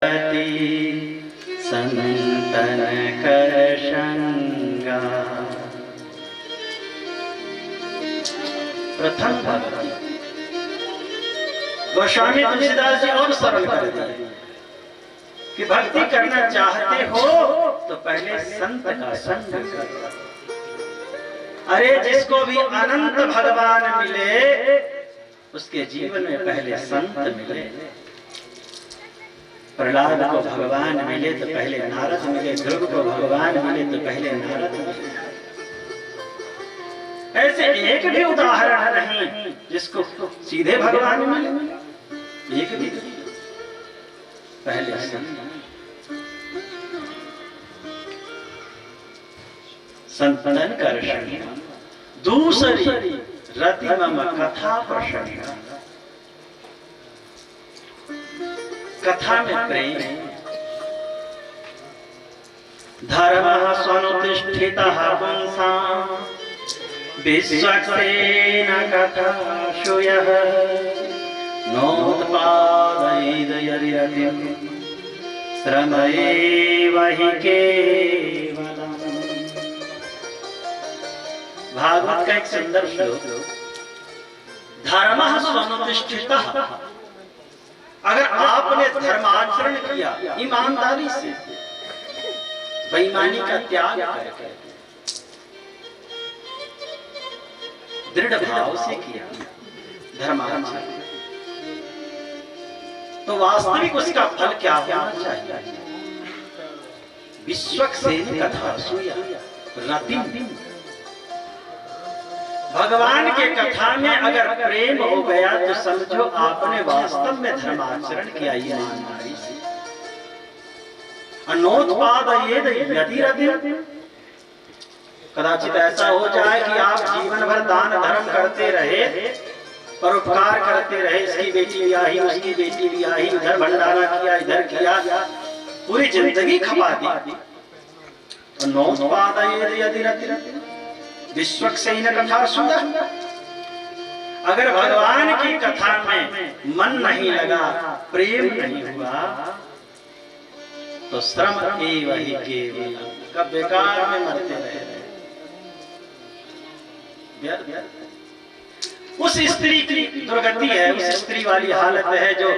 संतन कर शंगा। प्रथम भक्ति गोस्वामी तुलसीदास जी और सरल कर दिए कि भक्ति करना चाहते हो तो पहले संत का संग करो। अरे जिसको भी अनंत भगवान मिले उसके जीवन में पहले संत मिले। प्रहलाद को भगवान मिले तो पहले नारद मिले, ध्रुव को भगवान मिले तो पहले नारद मिले। ऐसे एक भी उदाहरण नहीं जिसको सीधे भगवान मिले, एक भी पहले संतन कर शंगा। दूसरी रति मम कथा प्रसंगा। कथा में प्रेम। धर्मः स्वनुतिष्ठितः पुंसां विश्वक्सेन कथासु यः नोत्पादयेद् यदिरतिं श्रमैव हि केवलम्। भागवत का एक सुंदर श्लोक। धर्मः स्वनुतिष्ठितः। अगर आपने धर्माचरण किया ईमानदारी से, बेईमानी का त्याग करके, दृढ़ भाव से किया धर्माचरण, तो वास्तविक उसका फल क्या होना चाहिए? विश्वक्सेन कथासु रतिं। भगवान के कथा में अगर प्रेम हो गया तो समझो आपने वास्तव में धर्माचरण किया ईमानदारी से। अनोत्पादयेद् यदिरतिं। कदाचित ऐसा हो जाए कि आप जीवन भर दान धर्म करते रहे, परोपकार करते रहे, इसकी बेटी भी आई, उसकी बेटी भी आई, उधर भंडारा किया, इधर किया, पूरी जिंदगी खपा दी। अनोत्पादयेद् यदिरतिं विश्वक्सेन कथासु। अगर भगवान की कथा में मन नहीं लगा, प्रेम नहीं हुआ, तो श्रम एव हि केवलम्। कब बेकार में मरते रहे। उस स्त्री की दुर्गति है, उस स्त्री वाली हालत है जो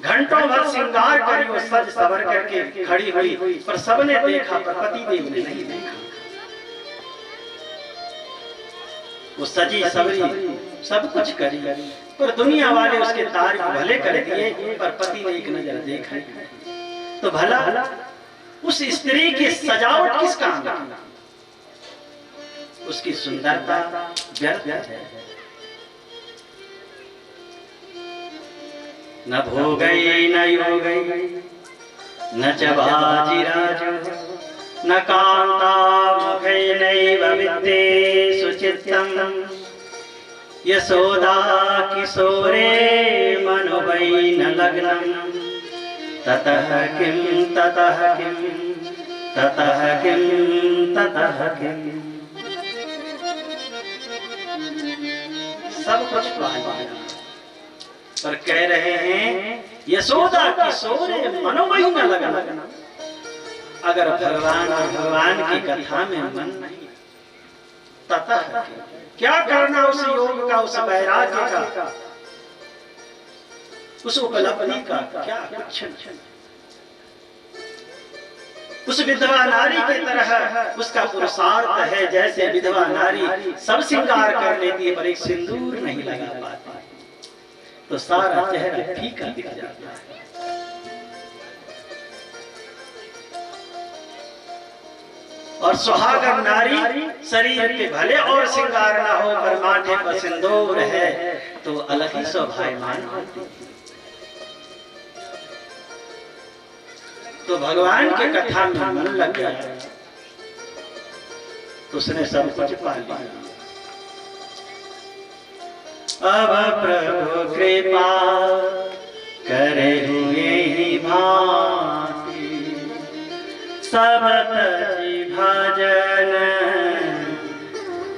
घंटों भर श्रृंगार करी, वो सज सवर करके खड़ी हुई, पर सबने देखा पर पति देव ने नहीं देखा। वो सजी सवरी सब कुछ करी, पर दुनिया वाले उसके तारीफ भले कर दिए, पर पति ने एक नजर देखा। तो भला उस स्त्री की सजावट किस काम की? उसकी सुंदरता व्यर्थ है। न भोगै न योगै न च वाजिराजो न कांता मुखैनैव विद्येषु चित्तम् यशोदा किशोरे मनोवै न लग्नम् ततः किं ततः किं ततः किं ततः किं। सब कुछ पा लिया, पर कह रहे हैं यशोदा किशोरे मनोवै न लग्नम्। अगर भगवान और भगवान की कथा में मन नहीं, ततः क्या करना उस योग का, उस वैराग्य का, उस उपलब्धि का क्या लक्षण? उस विधवा नारी की तरह उसका पुरुषार्थ है जैसे विधवा नारी सब श्रृंगार कर लेती है पर एक सिंदूर नहीं लगा पाती, तो सारा चेहरा फीका दिख जाता है। और सुहागन नारी शरीर पे भले और श्रृंगार ना हो पर माथे पर सिंदूर है तो अलग ही शोभायमान होती है। तो भगवान के कथा में मन लग गया तो उसने सब कुछ पा लिया। अब प्रभु कृपा करे हुए ही भांति सब तजी भजन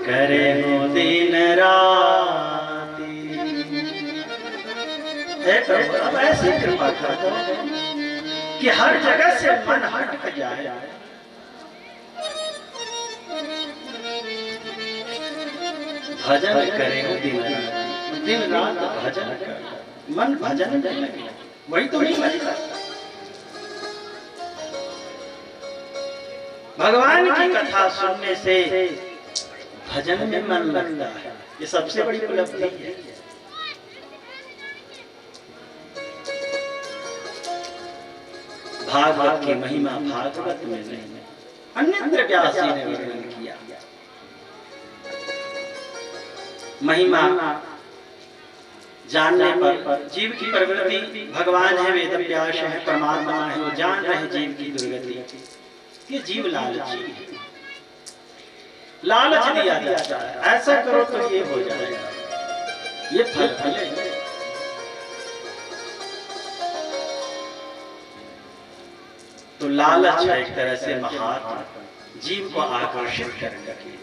करे हो दिन राति। हे प्रभु अब ऐसी कृपा कर दो कि हर जगह से मन हट जाए। भजन करें दिन रात भजन कर, मन भजन में लगे, वही तो नहीं लगता। भगवान की कथा सुनने से भजन में मन लगता है, ये सबसे बड़ी उपलब्धि है। भागवत की महिमा भागवत में नहीं, अन्यत्र व्यास जी ने वर्णन किया। महिमा जानने पर जीव की प्रवृत्ति, भगवान है, वेद व्यास है, परमात्मा है, वो जान रहे जीव की दुर्गति। ये जीव लालची है, लालच दिया जाता है, ऐसा करो तो ये हो जाएगा, ये फल फलेगा। तो लालच है एक तरह से महात्मा जीव को आकर्षित करने के लिए,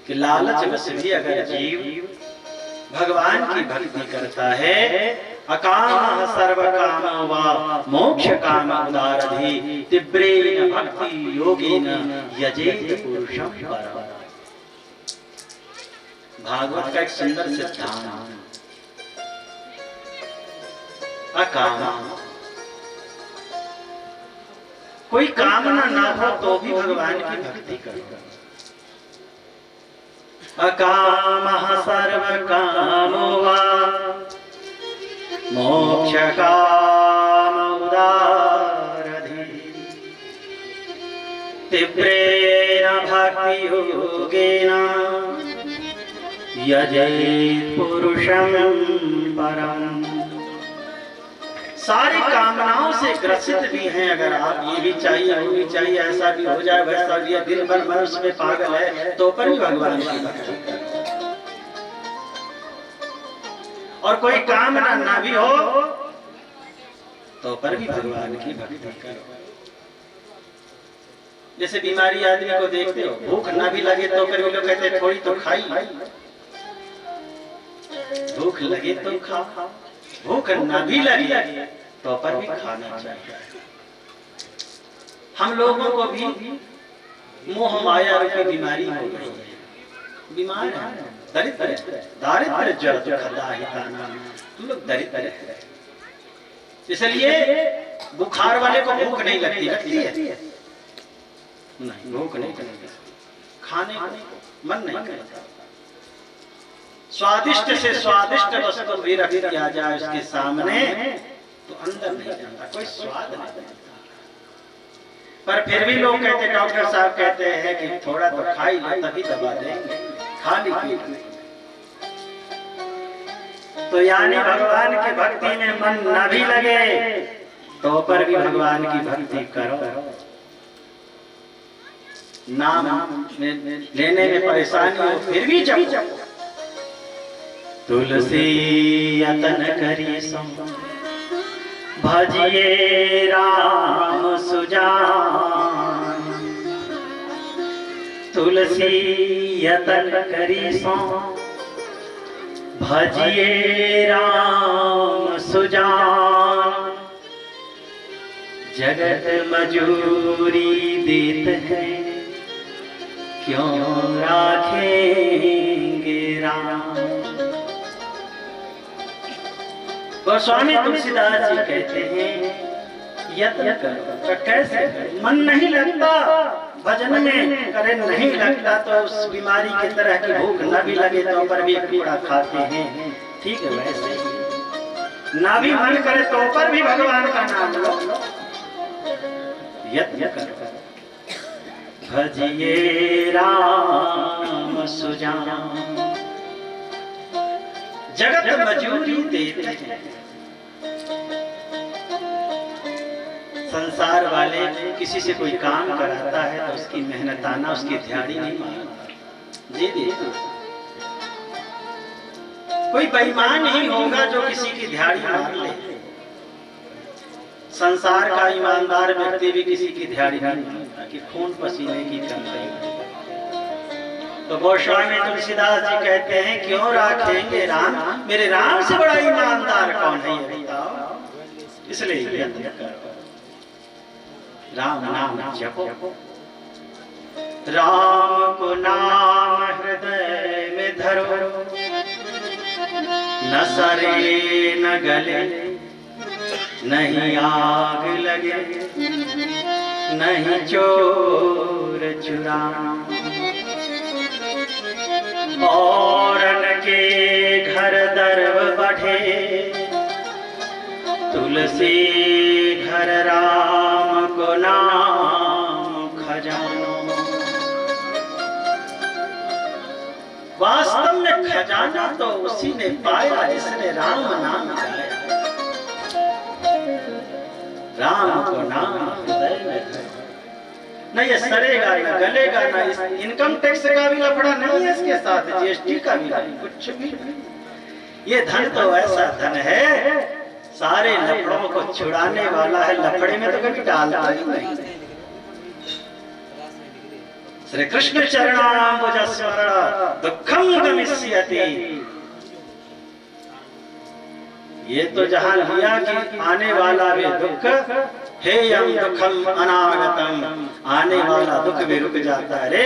कि लालच बस भी अगर जीव भगवान की भक्ति करता है, अकाम सर्व काम वा मोक्ष काम उदारधि तीव्रेण भक्ति योगेन यजेत पुरुषं परम। भागवत का एक सुंदर सिद्धांत, अकाम, कोई कामना ना हो तो भी भगवान की भक्ति करो। अकामः सर्व कामो वा मोक्ष काम उदारधि तीव्रेण भक्ति योगेन यजेत पुरुषं परम। सारी कामनाओं से ग्रसित भी हैं अगर आप, ये भी चाहिए वो भी चाहिए, ऐसा भी हो जाए वैसा भी, दिन भर मनुष्य में पागल है तो पर भी भगवान की भक्ति करो। और कोई कामना ना भी हो तो पर भी भगवान की भक्ति करो। जैसे बीमारी आदमी को देखते हो, भूख ना भी लगे तो पर भी लोग कहते हैं थोड़ी तो खाई, भूख लगे तो खा, भूख ना भी लगे तो पर भी खाना चाहिए। हम लोगों को भी मोह माया रूपी बीमारी हो गई है, बीमार है, दरिद्र दारिद्र जड़ खदाहिताना, तुम लोग दरिद्र है। इसलिए बुखार वाले को भूख नहीं लगती, लगती है नहीं, भूख नहीं लगती, खाने को मन नहीं करता। स्वादिष्ट से स्वादिष्ट वस्तु भी रख दिया जाए उसके सामने तो अंदर नहीं जाता, कोई स्वाद नहीं जाता। पर फिर भी लोग कहते, डॉक्टर साहब कहते हैं कि थोड़ा तो खा ही लो तभी दवा देंगे, खाली पेट। तो यानी भगवान की भक्ति में मन न भी लगे तो पर भी भगवान की भक्ति करो। नाम लेने में परेशानी हो फिर भी जपो। तुलसी यतन करी सो भजिए राम सुजान, तुलसी यतन करी सो भजिए राम सुजान, जगत मजूरी देत है क्यों राखेंगे राम। गोस्वामी तुलसीदास जी कहते हैं यत्न करो, कैसे मन नहीं लगता भजन में, करे नहीं लगता तो उस बीमारी की तरह की भूख न भी लगे तो पर भी पीड़ा खाते हैं, ठीक है वैसे ना भी मन करे तो पर भी भगवान का नाम लो। यत्न करो भजिए राम सुजान, जगत मजूरी देते हैं। संसार वाले किसी से कोई काम कराता है तो उसकी मेहनताना उसकी दिहाड़ी नहीं मांगता, दे देता। कोई बेईमान ही होगा जो किसी की दिहाड़ी मांग ले। संसार का ईमानदार व्यक्ति भी किसी की दिहाड़ी नहीं मांगता कि खून पसीने की कमाई। तो गोस्वामी तुलसीदास जी कहते हैं क्यों राखेंगे राम, मेरे राम से बड़ा ईमानदार कौन है ये बताओ। इसलिए राम नाम जपो, राम को नाम हृदय में धरो, न सरे न गले नहीं आग लगे, नहीं चोर चुराना, औरन के घर दर्व बढ़े, तुलसी घर राम को नाम खजानो। वास्तव में खजाना तो उसी ने पाया जिसने राम नाम गाया। राम को नाम हृदय में धरो, न ये सरेगा न गलेगा, न इनकम टैक्स का भी लफड़ा नहीं है इसके साथ, जीएसटी का भी नहीं, कुछ भी नहीं। ये धन तो ऐसा धन है सारे लफड़ों को छुड़ाने वाला है, लफड़े में तो कभी डालता ही नहीं। श्री कृष्ण चरणाम्बुज स्मरण दुखम गमिष्यति। ये तो जहां लिया कि आने वाला भी दुख, हे यम दुखम अनागतम, आने वाला दुख भी रुक जाता है रे,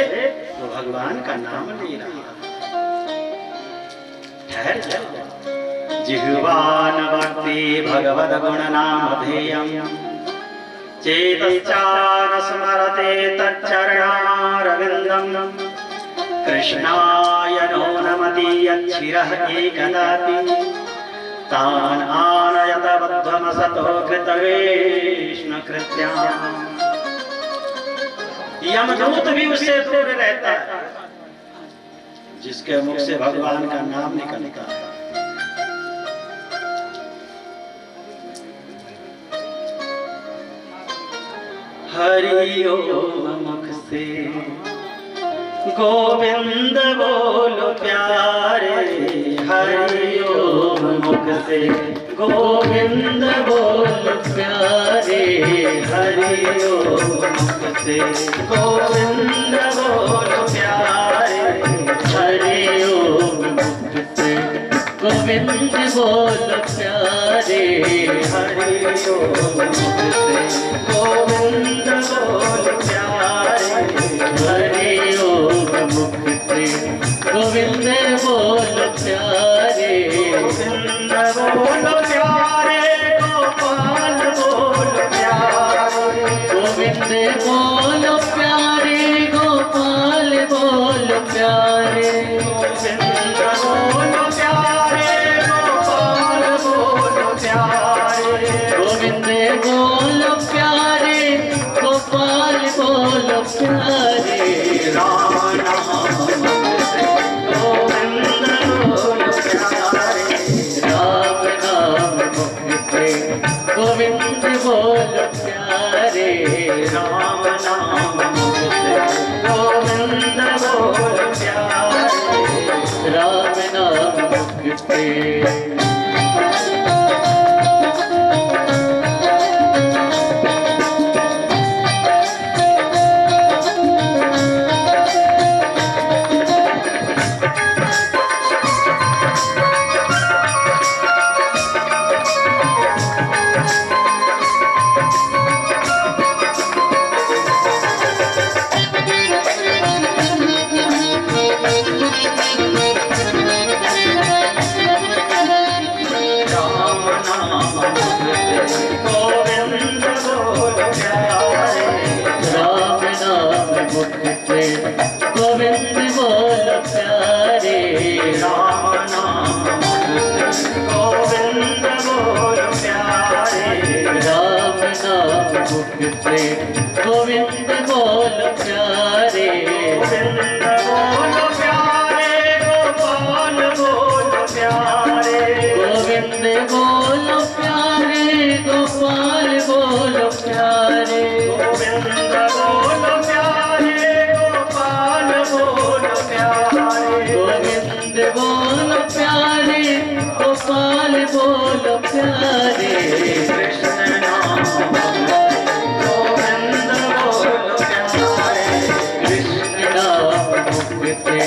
तो भगवान का नाम ले रहा ठहर जा। जिह्वान भक्ति भगवद गुण नाम ध्येयम, चेतश्चान स्मरते तच्चरणारविंदम, कृष्णाय नो नमति यच्छिरः एकदापि, तान आनयत बद्धमसतो कृतवेष्ण कृत्याम्। यमदूत भी उससे दूर रहता है जिसके मुख से भगवान का नाम निकलता है। हरि ओम मुख से गोविंद बोलो प्यारे, हरि ओम मुख से गोविंद बोलो प्यारे, हरि ओम मुख से गोविंद बोलो प्यारे, हरि ओम मुख से गोविंद बोलो प्यारे, हरि ओम मुख से गोविंद बोलो प्यारे, हरि ओम मुख से गोविंद बोलो प्यारे, गोविंद बोलो प्यारे, गोपाल बोलो प्यारे, गोविंद बोलो प्यारे, गोपाल बोलो प्यारे, गोविंद बोलो प्यारे, गोपाल बोलो प्यारे, गोविंद बोलो प्यारे, गोपाल बोलो प्यारे, राम नाम गोविंद बोलो प्यारे, राम नाम गोविंद बोलो प्यारे, राम नाम गोविंद बोलो प्यारे, राम नाम गोविंद बोलो प्यारे, राम नाम गोविंद बोलो प्यारे, राम नाम मुख से गोविंद बोलो प्यारे, गोविंद बोलो प्यारे, गोपाल बोलो प्यारे, गोविंद बोलो प्यारे, गोपाल बोलो प्यारे, गोविंद बोलो प्यारे, गोपाल बोलो प्यारे, गोविंद बोलो प्यारे, गोपाल बोलो प्यारे, कृष्ण नाम गोविंद बोलो प्यारे, कृष्ण नाम मुख से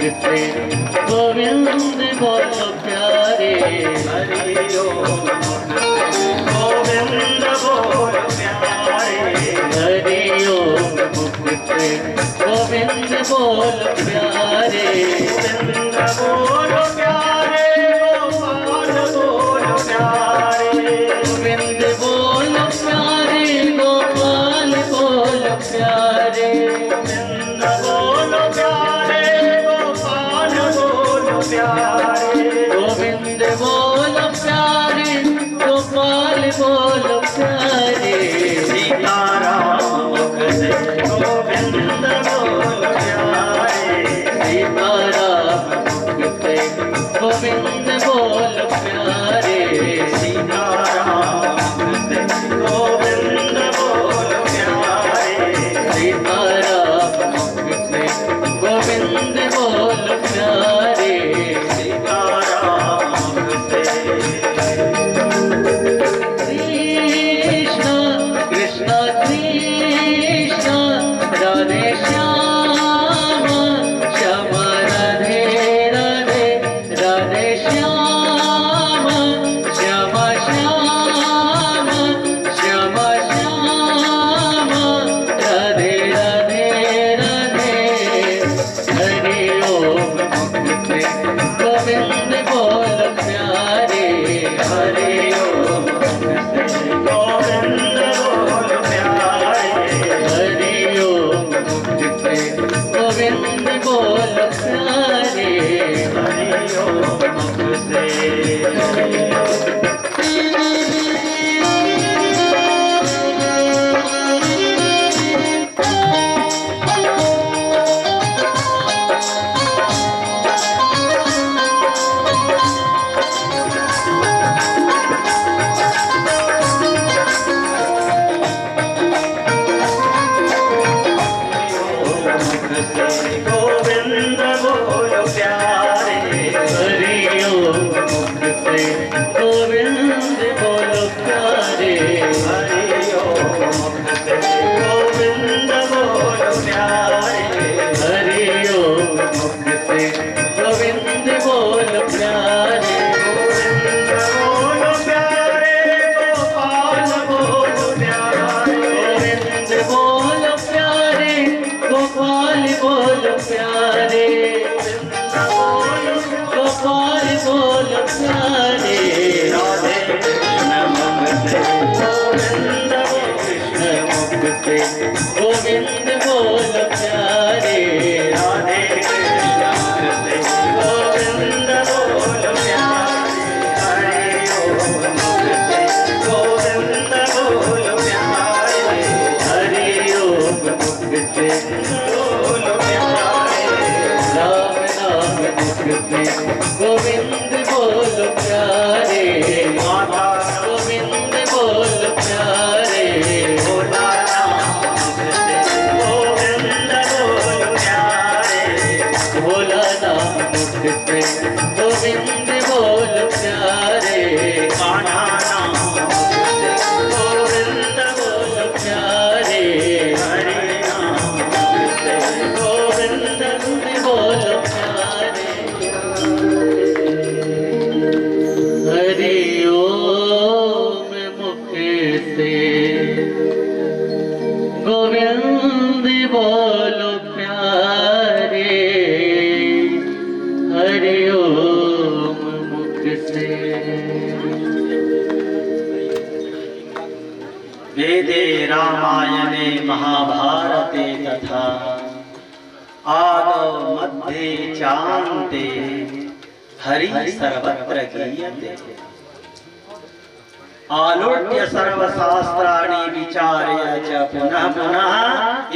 से गोविंद बोलो प्यारे। हरि ओम गोविंद बोलो प्यारे। हरि ओम से गोविंद बोलो प्यारे। गोविंद बोलो प्यारे, गोपाल बोलो प्यारे। गोविंद बोलो प्यारे, गोपाल बोलो प्यारे। गोविंद बोलो प्यारे, गोपाल बोलो प्यारे। गोविंद बोलो प्यारे, गोपाल बोलो प्यारे। सीताराम से गोविंद बोलो प्यारे। सीताराम से गोविंद बोलो प्यारे। सीताराम से गोविंद बोलो प्यारे। सीताराम से गोविंद बोलो प्यारे। सीताराम से कृष्ण कृष्ण कृष्ण राधे श्याम श्याम राधे राधे राधे श्याम श्याम श्याम श्याम श्याम राधे राधे राधे। हरि ओम से गोविंद बोलो प्यारे। हरि ओम से गोविंद बोलो प्यारे। हरि ओम से गोविंद बोलो प्यारे। हरि ओम से गोविंद बोलो प्यारे। हरि ओम से गोविंद बोलो प्यारे। हरि ओम से गोविंद बोलो प्यारे। हरि ओम से गोविंद बोलो प्यारे। गोविंद बोलो प्यारे, गोपाल बोलो प्यारे। गोविंद बोलो प्यारे, गोपाल बोलो प्यारे। गोपाल बोलो प्यारे। राधे कृष्ण मुख से गोविंद कृष्ण मुख से गोविंद बोलो प्यारे। राधे कृष्ण मुख से गोविंद बोलो प्यारे। हरि ओम मुख से गोविंद बोलो प्यारे। हरि ओम से बोलो प्यारे। राम नाम मुख से गोविंद बोलो प्यारे। माता गोविंद बोलो प्यारे। भोला नाम से गोविंद बोलो प्यारे। भोला नाम मुख से गोविंद बोलो प्यारे। कान्हा नाम से गोविंद बोलो प्यारे। हरि नाम से गोविंद बोलो प्यारे। हरि ओम मुख से गोविंद बोलो प्यारे। हरि ओम मुख से। वेदे रामायणे महाभारते तथा आदौ मध्ये चान्ते हरि सर्वत्र गीयते। आलोट्य सर्वशास्त्राणि विचार्य च पुनः पुनः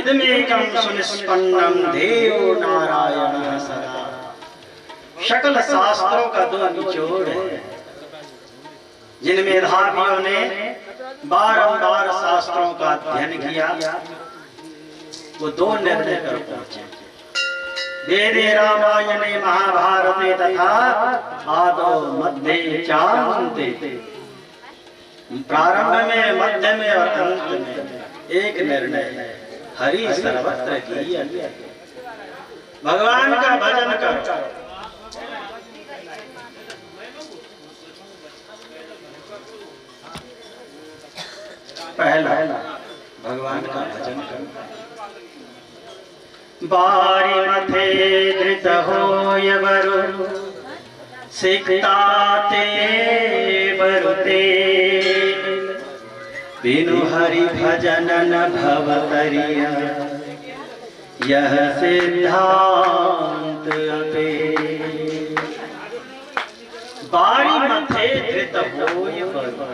इदमेकं सुनिष्पन्नं देवो नारायणः सदा। सकल शास्त्रों का दो निचोड़ है। जिन मेधावियों ने बारंबार शास्त्रों का अध्ययन किया वो दो निर्णय कर पहुंचे। वेदे रामायणे महाभारते तथा आदौ मध्ये चान्ते। प्रारंभ में, मध्य में और अंत में एक निर्णय है, हरि सर्वत्र गीयते। भगवान का भजन करो। पहला भगवान का भजन करो। बारी मथे धृत होय बरु सिकताते बरुते बिनु हरि भजन न भवतरिया यह सिद्धांत अपे। बारी मथे धृत होय बरु,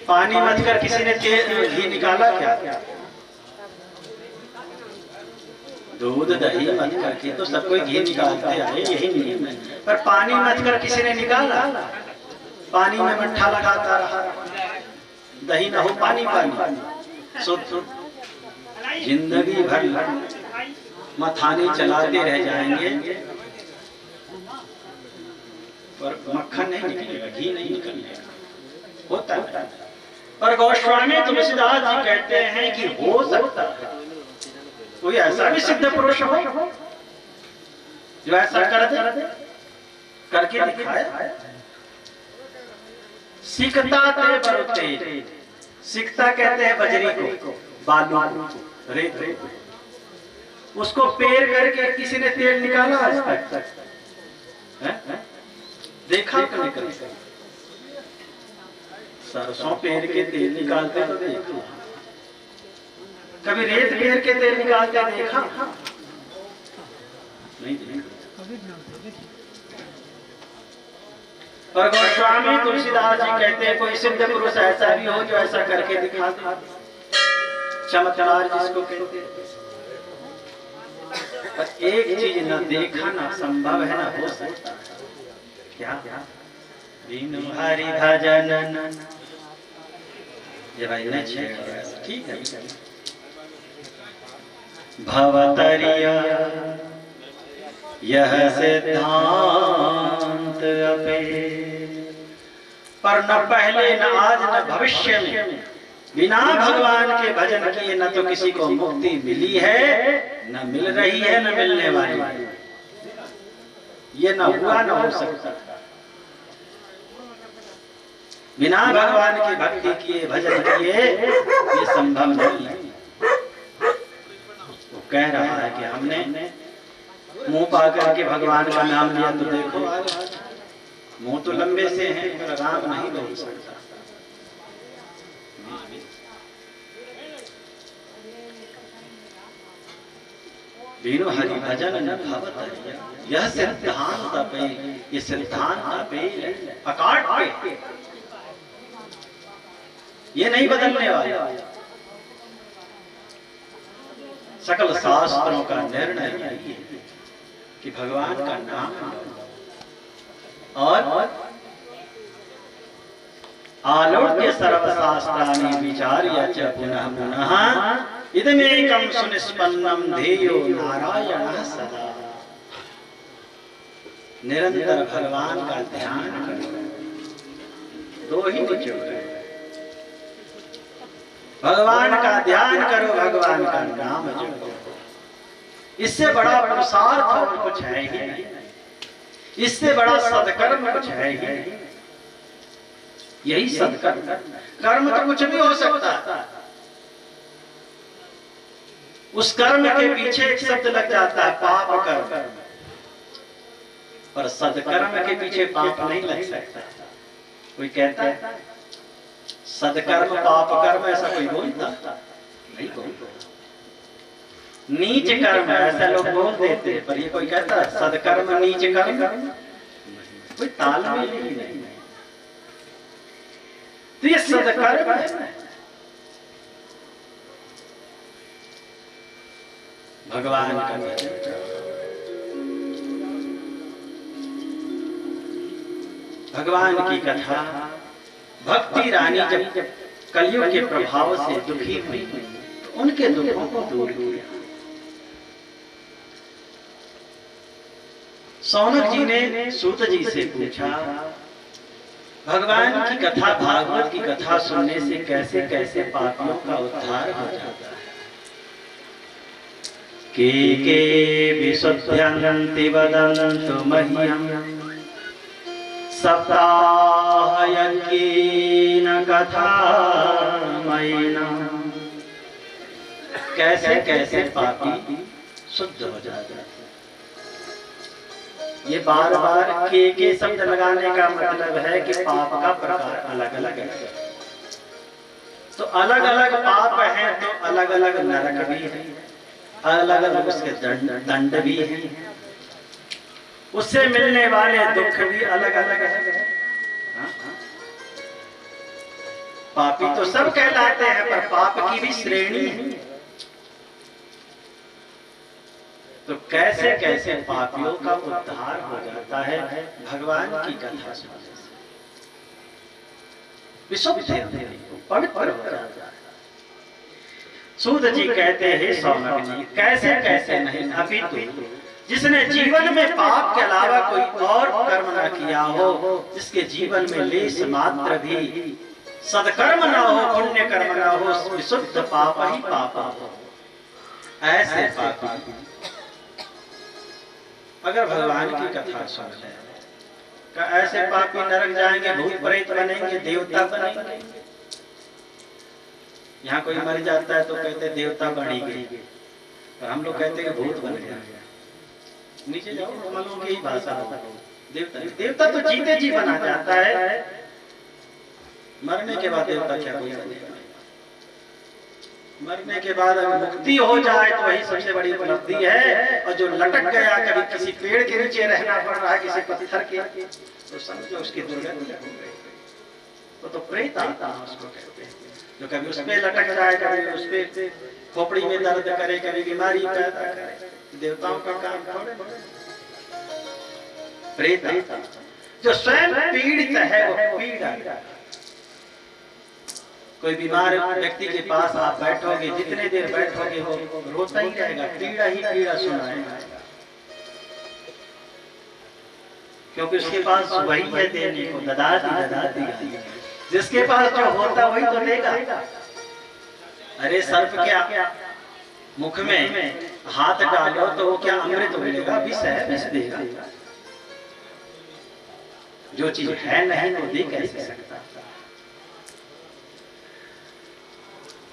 पानी मत कर किसी ने घी निकाला क्या? दूध दही मत करके तो सब कोई घी निकालते आए, यही नियम है। पर पानी मत कर किसी ने निकाला, पानी में मट्ठा लगाता रहा, दही ना हो पानी पानी, शुद्ध जिंदगी भर मथाने चलाते रह जाएंगे पर मक्खन नहीं निकलेगा, घी नहीं निकलेगा, होता है। पर गोस्वामी तुलसीदास जी कहते हैं कि हो सकता है कोई ऐसा भी सिद्ध पुरुष हो जो ऐसा करके दिखाए। सिकता ते बरुते, सिकता कहते हैं बजरी को, बालू रेत, उसको पेर करके किसी ने तेल निकाला आज तक? देखा कभी कभी सरसों पेर के तेल निकालते तो देखा, कभी रेत पेर के तेल निकालते देखा नहीं देखा। पर गोस्वामी तुलसीदास जी कहते हैं कोई सिद्ध पुरुष ऐसा भी हो जो ऐसा करके दिखा दे, चमत्कार जिसको कहते हैं। पर एक चीज न देखा ना संभव है ना हो सकता, क्या बिनु हरि भजन, ये भाई ने ठीक है। भवतरिया यह सिद्धांत अपे, पर न पहले न आज न भविष्य में बिना भगवान के भजन किए न तो किसी को मुक्ति मिली है, न मिल रही है, न मिलने वाली है। ये न हुआ न हो सकता। बिना भगवान की भक्ति किए भजन किए ये संभव नहीं है। वो कह रहा है कि हमने मुंह पाकर के भगवान का नाम लिया तो देखो मुंह तो लंबे से हैं पर राम नहीं बोल सकता। बिनु हरि भजन न भवत, यह सिद्धांत पे, ये सिद्धांत पे अकाट पे, ये नहीं बदलने वाला। सकल शास्त्रों का निर्णय है कि भगवान का नाम और आलोक्य सर्वशास्त्राणि विचार्य च पुनः पुनः इदमेकं सुनिष्पन्नं ध्येयो नारायणः सदा। निरंतर भगवान का ध्यान करो, दो ही निचोड़ है, भगवान का ध्यान करो, भगवान का नाम जपो। इससे बड़ा पुरुषार्थ और कुछ है ही नहीं, इससे बड़ा सदकर्म कुछ है ही नहीं। यही सदकर्म, कर्म तो कुछ भी हो सकता है, उस कर्म के पीछे एक शब्द लग जाता है पाप कर्म, पर सदकर्म के पीछे पाप नहीं लग सकता। कोई कहता है सदकर्म पाप कर्म, ऐसा कोई बोलता नहीं बोलता। नीच कर्म ऐसा लोग बोल देते हैं, पर ये कोई कहता है सदकर्म नीच कर्म, कोई तालमेल ही नहीं। तो ये सदकर्म है, भगवान का भगवान की कथा। भक्ति रानी जब कलयुग के प्रभाव से दुखी हुई तो उनके दुखों को दूर किया। सौनक जी ने सूत जी से पूछा भगवान की कथा, भागवत की कथा सुनने से कैसे कैसे पापियों का उद्धार हो जाता है। के विशुद्ध्यन्ति वदन्तु मह्यम् सप्ताहयज्ञेन कथामयेन। कैसे कैसे पापी शुद्ध हो जाते हैं। ये बार बार के शब्द लगाने का मतलब है कि पाप का प्रकार अलग अलग है। तो अलग अलग पाप हैं तो अलग अलग नरक भी है, अलग अलग उसके दंड भी है, उससे मिलने वाले दुख भी अलग अलग है। पापी तो सब कहलाते हैं पर पाप की भी श्रेणी है। तो कैसे कैसे पापियों का उद्धार हो जाता है भगवान की कथा सुनने से, विशुद्ध पवित्र हो जाता है। सूत जी कहते हैं सौनक जी कैसे कैसे नहीं, अपितु जिसने जीवन में पाप के अलावा कोई और कर्म न किया हो, जिसके जीवन में लेश मात्र भी सदकर्म न हो, पुण्य कर्म न हो, विशुद्ध पाप ही पाप हो। ऐसे पापी अगर भगवान की कथा सुन ले, ऐसे पापी नरक जाएंगे, भूत प्रेत बनेंगे, देवता बनेंगे। यहाँ कोई मर जाता है तो कहते देवता बनी गई, और हम लोग कहते हैं भूत बन गया। नीचे जाओ, मलों की भाषा देवता देवता तो जीते जी बना जाता है, मरने के बाद देवता क्या कोई बनेगा? मरने के बाद अगर मुक्ति हो जाए तो वही सबसे बड़ी उपलब्धि है। और जो लटक गया, कभी किसी पेड़ के नीचे रहना पड़ रहा है, किसी पत्थर के, तो समझो उसकी दुर्गति हो गई। तो प्रेत आत्मा उसको कहते हैं, जो कभी उस पे लटक जाए, कभी उस पे खोपड़ी में दर्द करे, कभी बीमारी पैदा करे। देवताओं का काम थोड़े। प्रेत जो स्वयं पीड़ित है वो पीड़ा। कोई बीमार व्यक्ति के पास आप बैठोगे, जितने देर बैठोगे वो रोता ही रहेगा, पीड़ा ही पीड़ा सुनाएगा, क्योंकि उसके पास वही है देने को, ददाती। जिसके पास जो होता वही तो देगा। अरे सर्प क्या मुख में हाथ डालो तो वो क्या अमृत मिलेगा? विष है, विष देगा। जो चीज है नहीं तो दे कैसे सकता?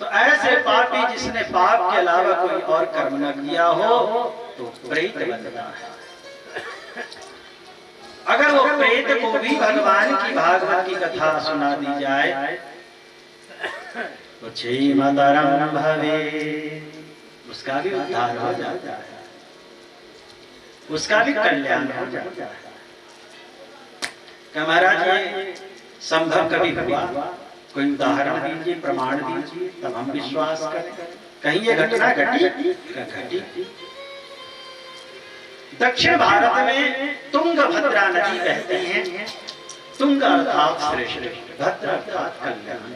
तो ऐसे पापी जिसने पाप के अलावा कोई और कर्म न किया हो तो प्रेत बनता है। अगर वो प्रेत को भी भगवान की भागवत की कथा सुना दी जाए तो क्षेमतरम भवे, उसका भी उद्धार हो जाता है, उसका भी कल्याण हो जाता है। महाराज ये संभव कभी हुआ? कोई उदाहरण दीजिए, प्रमाण दीजिए, तब हम विश्वास करें। कहीं ये घटना घटी। दक्षिण भारत में तुंगभद्रा नदी बहती है। तुंग अर्थात श्रेष्ठ, भद्र अर्थात कल्याण।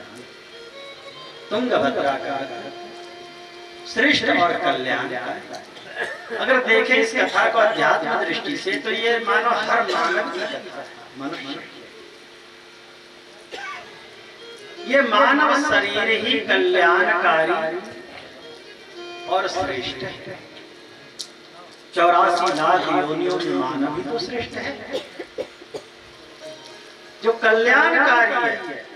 तुंगभद्रा का श्रेष्ठ और कल्याण। अगर देखें इस कथा को अध्यात्म दृष्टि से तो ये मानो हर मानव की कथा है, मनुष्य। ये मानव शरीर ही कल्याणकारी और श्रेष्ठ है। 84 लाख योनियों में मानव ही तो श्रेष्ठ है, जो कल्याणकारी है।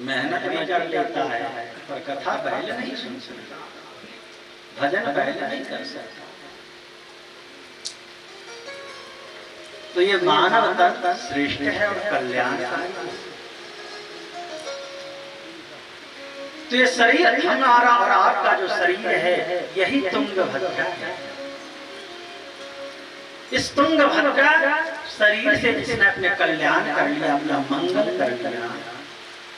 मेहनत भी कर लेता है पर कथा पहले नहीं सुन सकता, भजन पहले नहीं कर सकता। तो ये मानव तत्व श्रेष्ठ है और कल्याणकारी। तो ये शरीर हमारा और आपका जो शरीर है यही तुंगभद्रा है। इस तुंगभद्रा शरीर से जिसने अपने कल्याण कर लिया, अपना मंगल कर लिया,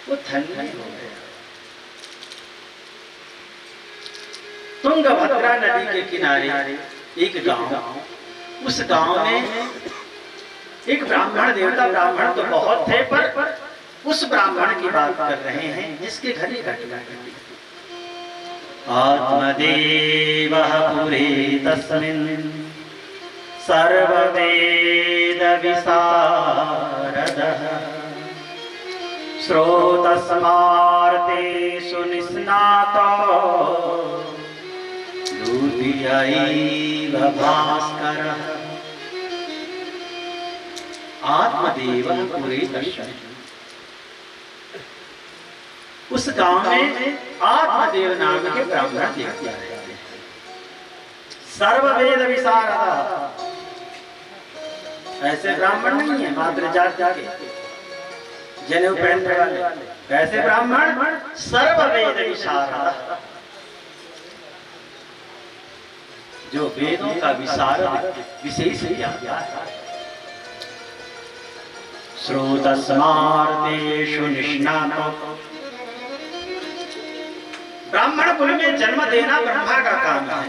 वो धन्य हो गया। तुंगभद्रा नदी के किनारे एक गांव, उस गांव में एक ब्राह्मण, देवता ब्राह्मण तो बहुत थे पर उस ब्राह्मण की बात कर रहे हैं जिसके घर ही घटना घटी। आत्मदेवः पुरे तस्मिन् सर्ववेद विशारदः स्रोतस्मार्तेषु निष्णातो सूर्यैव भास्करः आत्मदेवः पुरे दर्शन। उस गांव में आत्मदेव नाम के ब्राह्मण देखते हैं, सर्ववेद विशारद। ऐसे ब्राह्मण नहीं है मात्र जात के जनेऊ पहनने वाले, कैसे ब्राह्मण? सर्ववेद विशारद, जो वेदों का विशारद विशेष ज्ञाता है। श्रोतस्मार्तेषु निष्णातो, ब्राह्मण कुल में जन्म देना ब्रह्मा का काम है,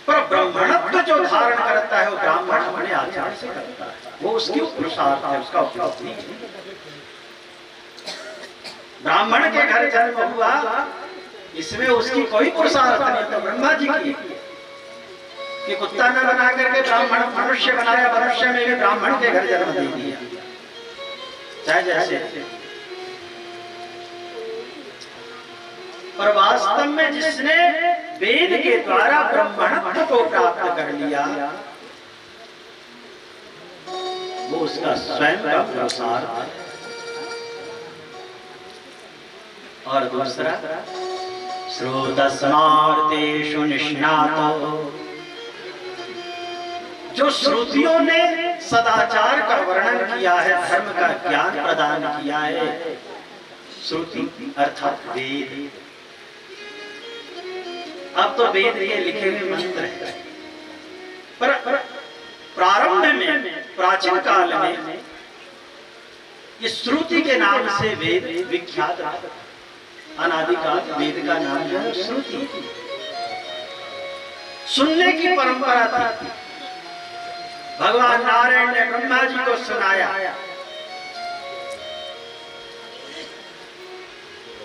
पर ब्राह्मणत्व जो धारण करता है वो ब्राह्मण अपने आचरण से करता है, वो उसकी पुरुषार्थ है, उसका उपलब्धि है। ब्राह्मण के घर जन्म हुआ, इसमें उसकी कोई पुरुषार्थ नहीं, तो ब्रह्मा जी की कि कुत्ता न बना करके ब्राह्मण मनुष्य बनाया, मनुष्य में भी ब्राह्मण के घर जन्म दे दिया, चाहे जैसे। पर वास्तव में जिसने वेद के द्वारा ब्राह्मणत्व को प्राप्त कर लिया, वो उसका स्वयं का पुरुषार्थ है। और दूसरा, श्रोतस्मार्तेषु निष्णातो, जो श्रुतियों ने सदाचार का वर्णन किया है, धर्म का ज्ञान प्रदान किया है, श्रुति अर्थात वेद। अब तो वेद के लिखे हुए मंत्र है, पर प्रारंभ में प्राचीन काल में ये श्रुति के नाम से वेद विख्यात रहा। अनादिकाल वेद का नाम जो है श्रुति, सुनने की परंपरा थी। भगवान नारायण ने ब्रह्मा जी को सुनाया,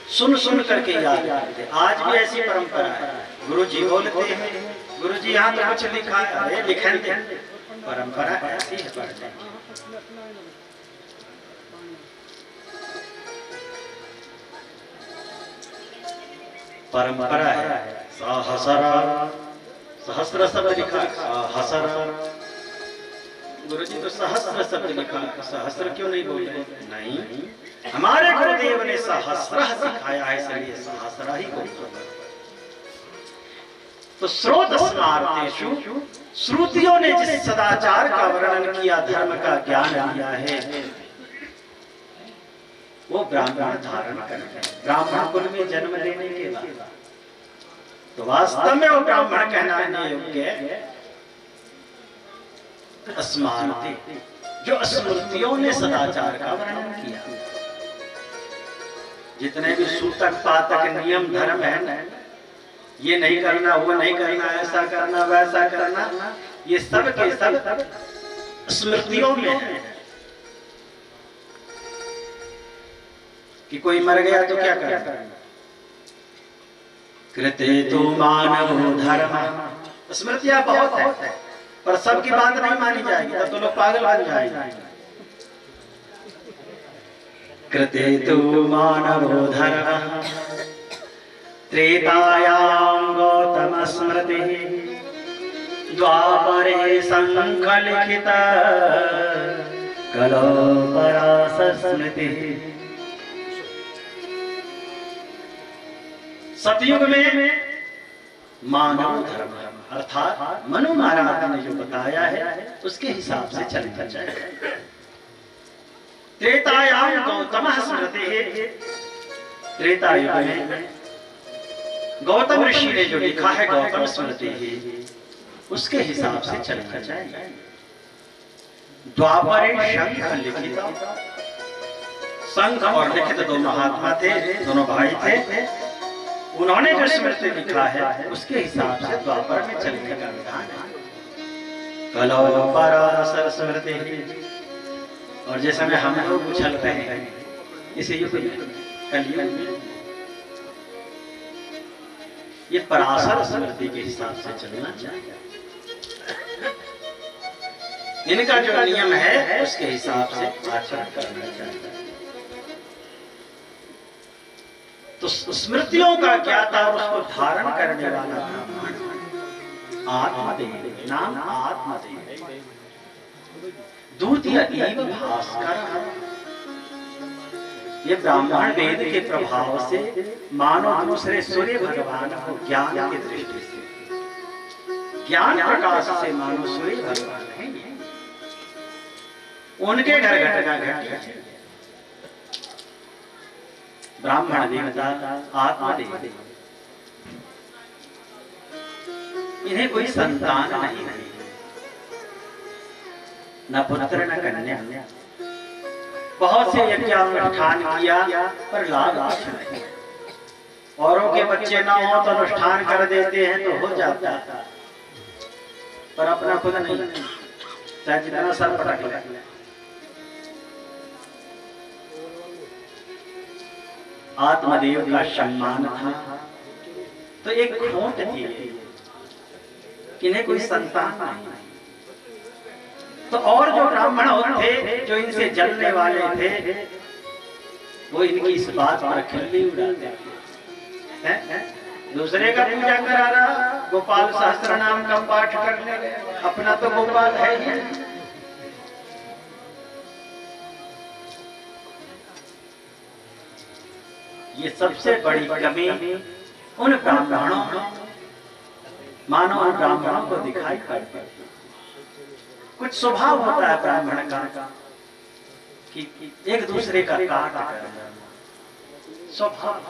सुन सुन करके याद करते। आज भी ऐसी परंपरा है, गुरु जी बोलते हैं, गुरु जी यहाँ तो कुछ लिखा है, लिखते, परंपरा ऐसी है पढ़ने की। परंपरा है। सहस्र शब्द लिखा, सहस्र, गुरु जी तो सहस्र शब्द लिखा, सहस्र क्यों नहीं बोले? नहीं, हमारे गुरुदेव ने सहस्र सिखाया है, इसलिए सहस्र ही बोलते। तो श्रोतस्मार्तेषु, श्रुतियों ने जिस सदाचार का वर्णन किया, धर्म का ज्ञान दिया है, वो ब्राह्मण धारण करते हैं। ब्राह्मण कुल में जन्म लेने के बाद तो वास्तव में वो ब्राह्मण कहलाने योग्य है। स्मार्ते, जो स्मृतियों ने सदाचार का वर्णन किया, जितने भी सूतक पातक नियम धर्म है, ये नहीं करना, वो नहीं करना, ऐसा करना, वैसा करना, ये सब के सब स्मृतियों में है। कि कोई मर गया तो क्या करना? कृते तो मानव धर्म, स्मृतियां बहुत है, पर सबकी बात नहीं मानी जाएगी, तब तो लोग पागल बन जाएंगे। कृते तो मानव धर्म त्रेतायां गौतम स्मृति द्वापरे संकलिखित कलो पराशर स्मृति। सतयुग में मानव धर्म अर्थात मनु महाराज ने जो बताया है उसके हिसाब से चलना चाहिए। त्रेतायाम गौतम स्मृति, त्रेता युग में गौतम ऋषि ने जो लिखा है गौतम स्मृति, उसके हिसाब से चलना चाहिए। द्वापरे शंख लिखित, शंख और लिखित दो महात्मा थे, दोनों भाई थे, उन्होंने जो स्मृति लिखा है उसके हिसाब से द्वापर में चलने का विधान है। कलो पराशर स्मृति, और जैसे में हम लोग उछल रहे हैं इसी युग में, कलयुग में, ये पराशर स्मृति के हिसाब से चलना चाहिए। इनका जो नियम है उसके हिसाब से आचरण करना चाहिए। तो स्मृतियों का ज्ञाता और उसको धारण करने वाला ब्राह्मण आत्मदेव, नाम आत्मदेव। द्वितीय एव भास्कर, ये ब्राह्मण वेद के प्रभाव से मानो दूसरे सूर्य भगवान को ज्ञान की दृष्टि से, ज्ञान प्रकाश से मानो सूर्य भगवान है। उनके घर घटना घटी, ब्राह्मण देवता आत्मदेव, इन्हें कोई संतान नहीं, न पुत्र न कन्या। बहुत से यज्ञानुष्ठान किया पर लाभ कुछ नहीं। औरों के बच्चे ना हो तो अनुष्ठान कर देते हैं तो हो जाता, पर अपना खुद नहीं, चाहे जितना सर पटक ले। आत्मदेव का सम्मान था तो एक खोट थी, इन्हें कोई संतान नहीं। तो और जो ब्राह्मण थे जो इनसे जलने वाले थे, वो इनकी इस बात पर खिल्ली उड़ाते हैं। दूसरे का पूजा करा रहा, गोपाल सहस्त्र नाम का पाठ करने, अपना तो गोपाल है ही। ये सबसे बड़ी कमी उन ब्राह्मणों, मानो उन ब्राह्मणों को दिखाई पड़ती है। कुछ स्वभाव होता है ब्राह्मण का कि एक दूसरे का काट करना स्वभाव।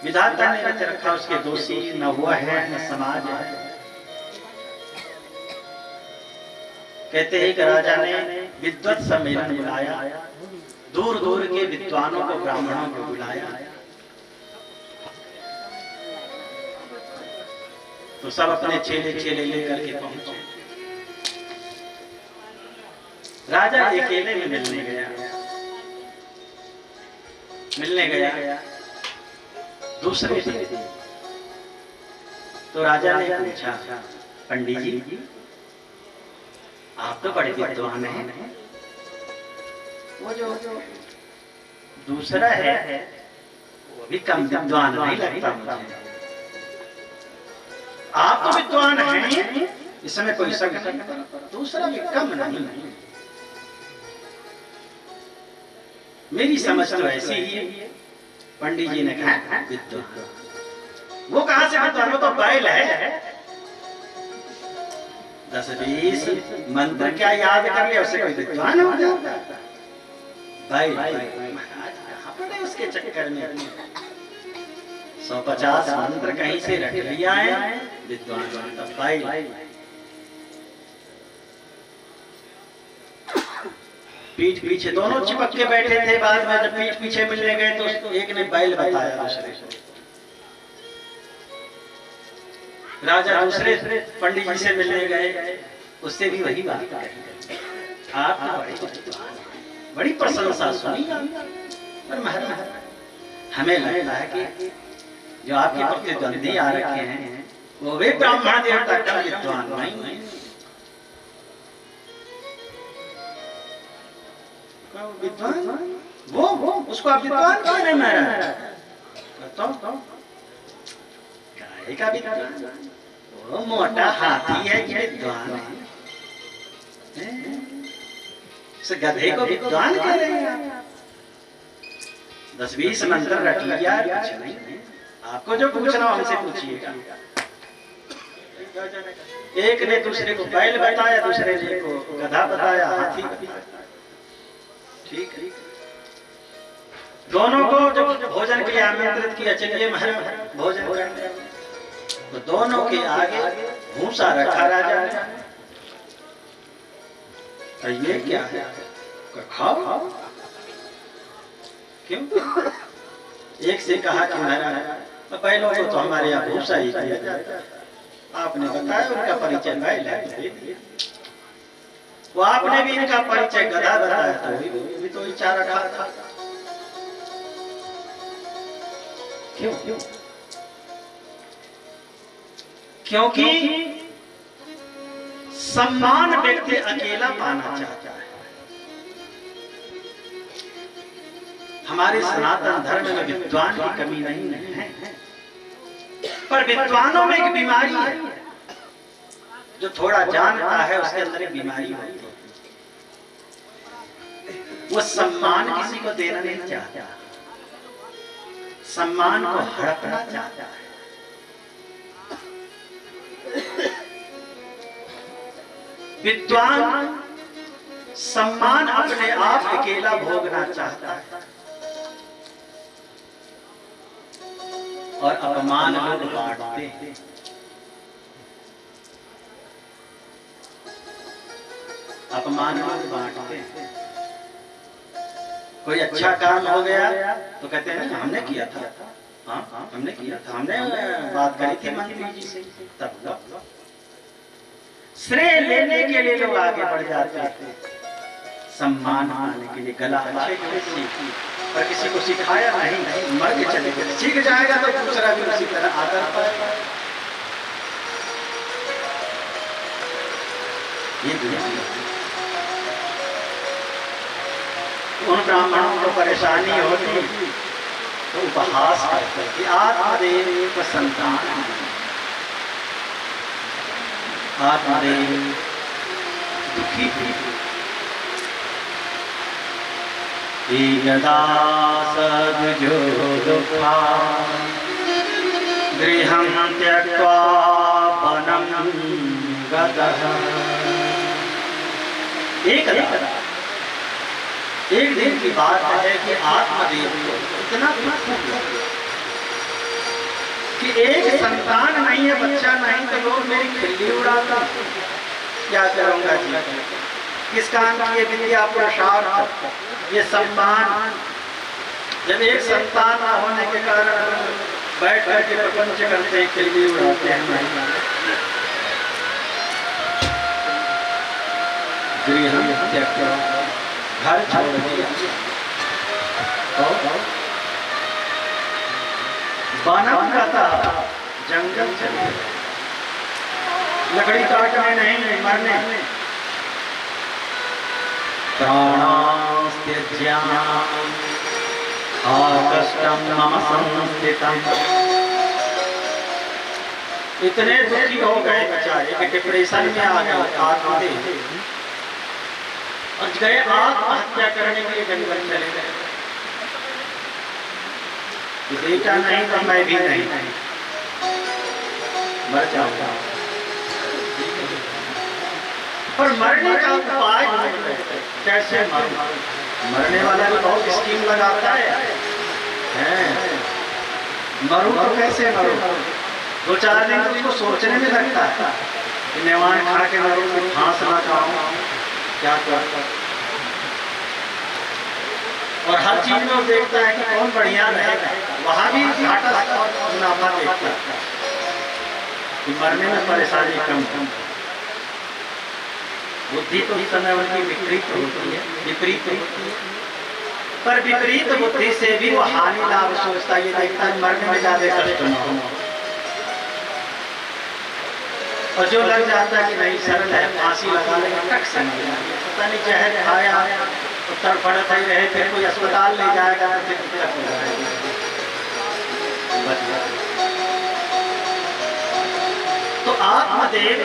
विधाता ने रच रखा, उसके दोषी न हुआ है न समाज है। कहते हैं कि राजा ने विद्वत सम्मेलन बुलाया, दूर दूर के विद्वानों को, ब्राह्मणों को बुलाया, तो सब अपने चेले चेले लेकर के पहुंचे। राजा अकेले में मिलने गया दूसरे से। तो राजा ने पूछा, पंडित जी आप तो बड़े विद्वान हैं, वो जो दूसरा है वो भी कम विद्वान नहीं लगता मुझे। आप तो विद्वान हैं, इसमें कोई शक नहीं, दूसरा भी कम नहीं। मेरी समझ तो ऐसी ही है। पंडित जी ने कहा विद्वान, वो कहां से विद्वान, वो तो बैल है। 10-20 मंत्र क्या याद कर लिया उससे कोई विद्वान हो जाता? बैल कहां पड़े उसके चक्कर में। 150 मंत्र कहीं से रट लिया है, विद्वान बनता बैल। पीठ पीछे दोनों चिपक के बैठे थे। बाद में जब पीठ पीछे मिलने गए तो एक ने बैल बताया दूसरे को। राजा दूसरे पंडित जी से मिलने गए, उससे भी वही बात कही, आप बड़ी प्रशंसा सुनी, पर महाराज हमें लगता है कि जो आपके प्रतिद्वंदी आ रखे हैं वो भी ब्राह्मण देवता का विद्वान नहीं। विद्वान वो उसको आप विद्वान क्यों नहीं मारा? गाय का विद्वान, वो मोटा हाथी है कि विद्वान है? उस गधे को विद्वान कह रहे हैं? 10-20 मंत्र रट लिया, कुछ नहीं। आपको जो पूछना हमसे पूछिएगा। एक ने दूसरे को बैल बताया, दूसरे ने को गधा बताया, हाथी बताया। ठीक है, दोनों को जब भोजन के लिए आमंत्रित किया, चलिए महाराज भोजन करने, तो दोनों के आगे भूसा रखा राजा ने। तो ये क्या है? खाओ। क्यों? एक से कहा कि महाराज बैलों को तो हमारे यहाँ भूसा ही दिया जाता है, आपने बताया उनका परिचय बैल है, वो आपने भी इनका परिचय गधा बताया, तो भी तो चारा खाता। क्यों? क्योंकि सम्मान व्यक्ति अकेला पाना चाहता है। हमारे सनातन धर्म में विद्वान की कमी नहीं है, पर विद्वानों में एक बीमारी है, जो थोड़ा जानता है उसके अंदर एक बीमारी होती है, वो सम्मान किसी को देना नहीं चाहता, सम्मान को हड़पना चाहता है। विद्वान सम्मान अपने आप अकेला भोगना चाहता है और अपमान लोग बांटते हैं। अपमान लोग बांटते हैं। कोई अच्छा काम हो गया तो कहते हैं ना हमने किया था, हाँ हमने किया था, हमने बात करी थी मंत्री जी से, तब श्रेय लेने के लिए लोग आगे बढ़ जाते हैं, सम्मान पाने के लिए गला अच्छे पर किसी को सिखाया नहीं, मर के चले गए। सीख जाएगा तो दूसरा भी उसी तरह आदर पाएगा। ये दुनिया उन ब्राह्मणों को परेशानी होती तो उपहास करते कि आत्मदेव संतान, आत्मदेव दुखी थी। एकदा सद्यो दुःखा गृहं त्यक्त्वा वनं गतः। एक दिन की बात है कि आत्मदेव को इतना दुख हुआ कि एक संतान नहीं है, बच्चा नहीं, तो लोग मेरी खिल्ली उड़ाता, क्या करूंगा जी, किस काम की ये विद्या पुरुषार्थ, ये सम्मान। जब एक संतान न होने के कारण बैठ करके प्रपंच करते, खिल्ली उड़ाते हैं। गृहं त्यक्त्वा, घर छोड़ दिया, वनं गतः, जंगल चले, लकड़ी काटने नहीं, मरने। प्राणास्त्यज्य आकष्टं मम संस्थितम्। इतने दुखी हो गए बेचारे कि डिप्रेशन में आ गए, आत्मदेव और गए आत्महत्या करने के लिए जंगल चले गए। बेटा नहीं तो मैं भी नहीं, मर जाऊंगा। पर मरने का उपाय कैसे मरूं? मरने वाला भी बहुत स्कीम लगाता है। मरूं तो कैसे मरूं? 2-4 दिन तो उसको सोचने में लगता है कि मेवान खा के मरूं, तो फांस ना खाऊं, क्या कर। और हर चीज में वो देखता है कि कौन बढ़िया रहेगा, वहां भी घाटा मुनाफा देखता है कि मरने में परेशानी कम। बुद्धि तो इस समय उनकी विपरीत होती है, विपरीत होती है, पर विपरीत बुद्धि से भी वो हानि लाभ सोचता, ये देखता है मरने में ज्यादा कष्ट न हो। और जो लग जाता है कि नहीं सरल है, फांसी लगा लेगा, टक से मर जाएगा, पता नहीं जहर खाया तो तड़फड़त ही रहे, फिर कोई अस्पताल ले जाएगा तो फिर दिक्कत हो जाएगी। तो आत्मदेव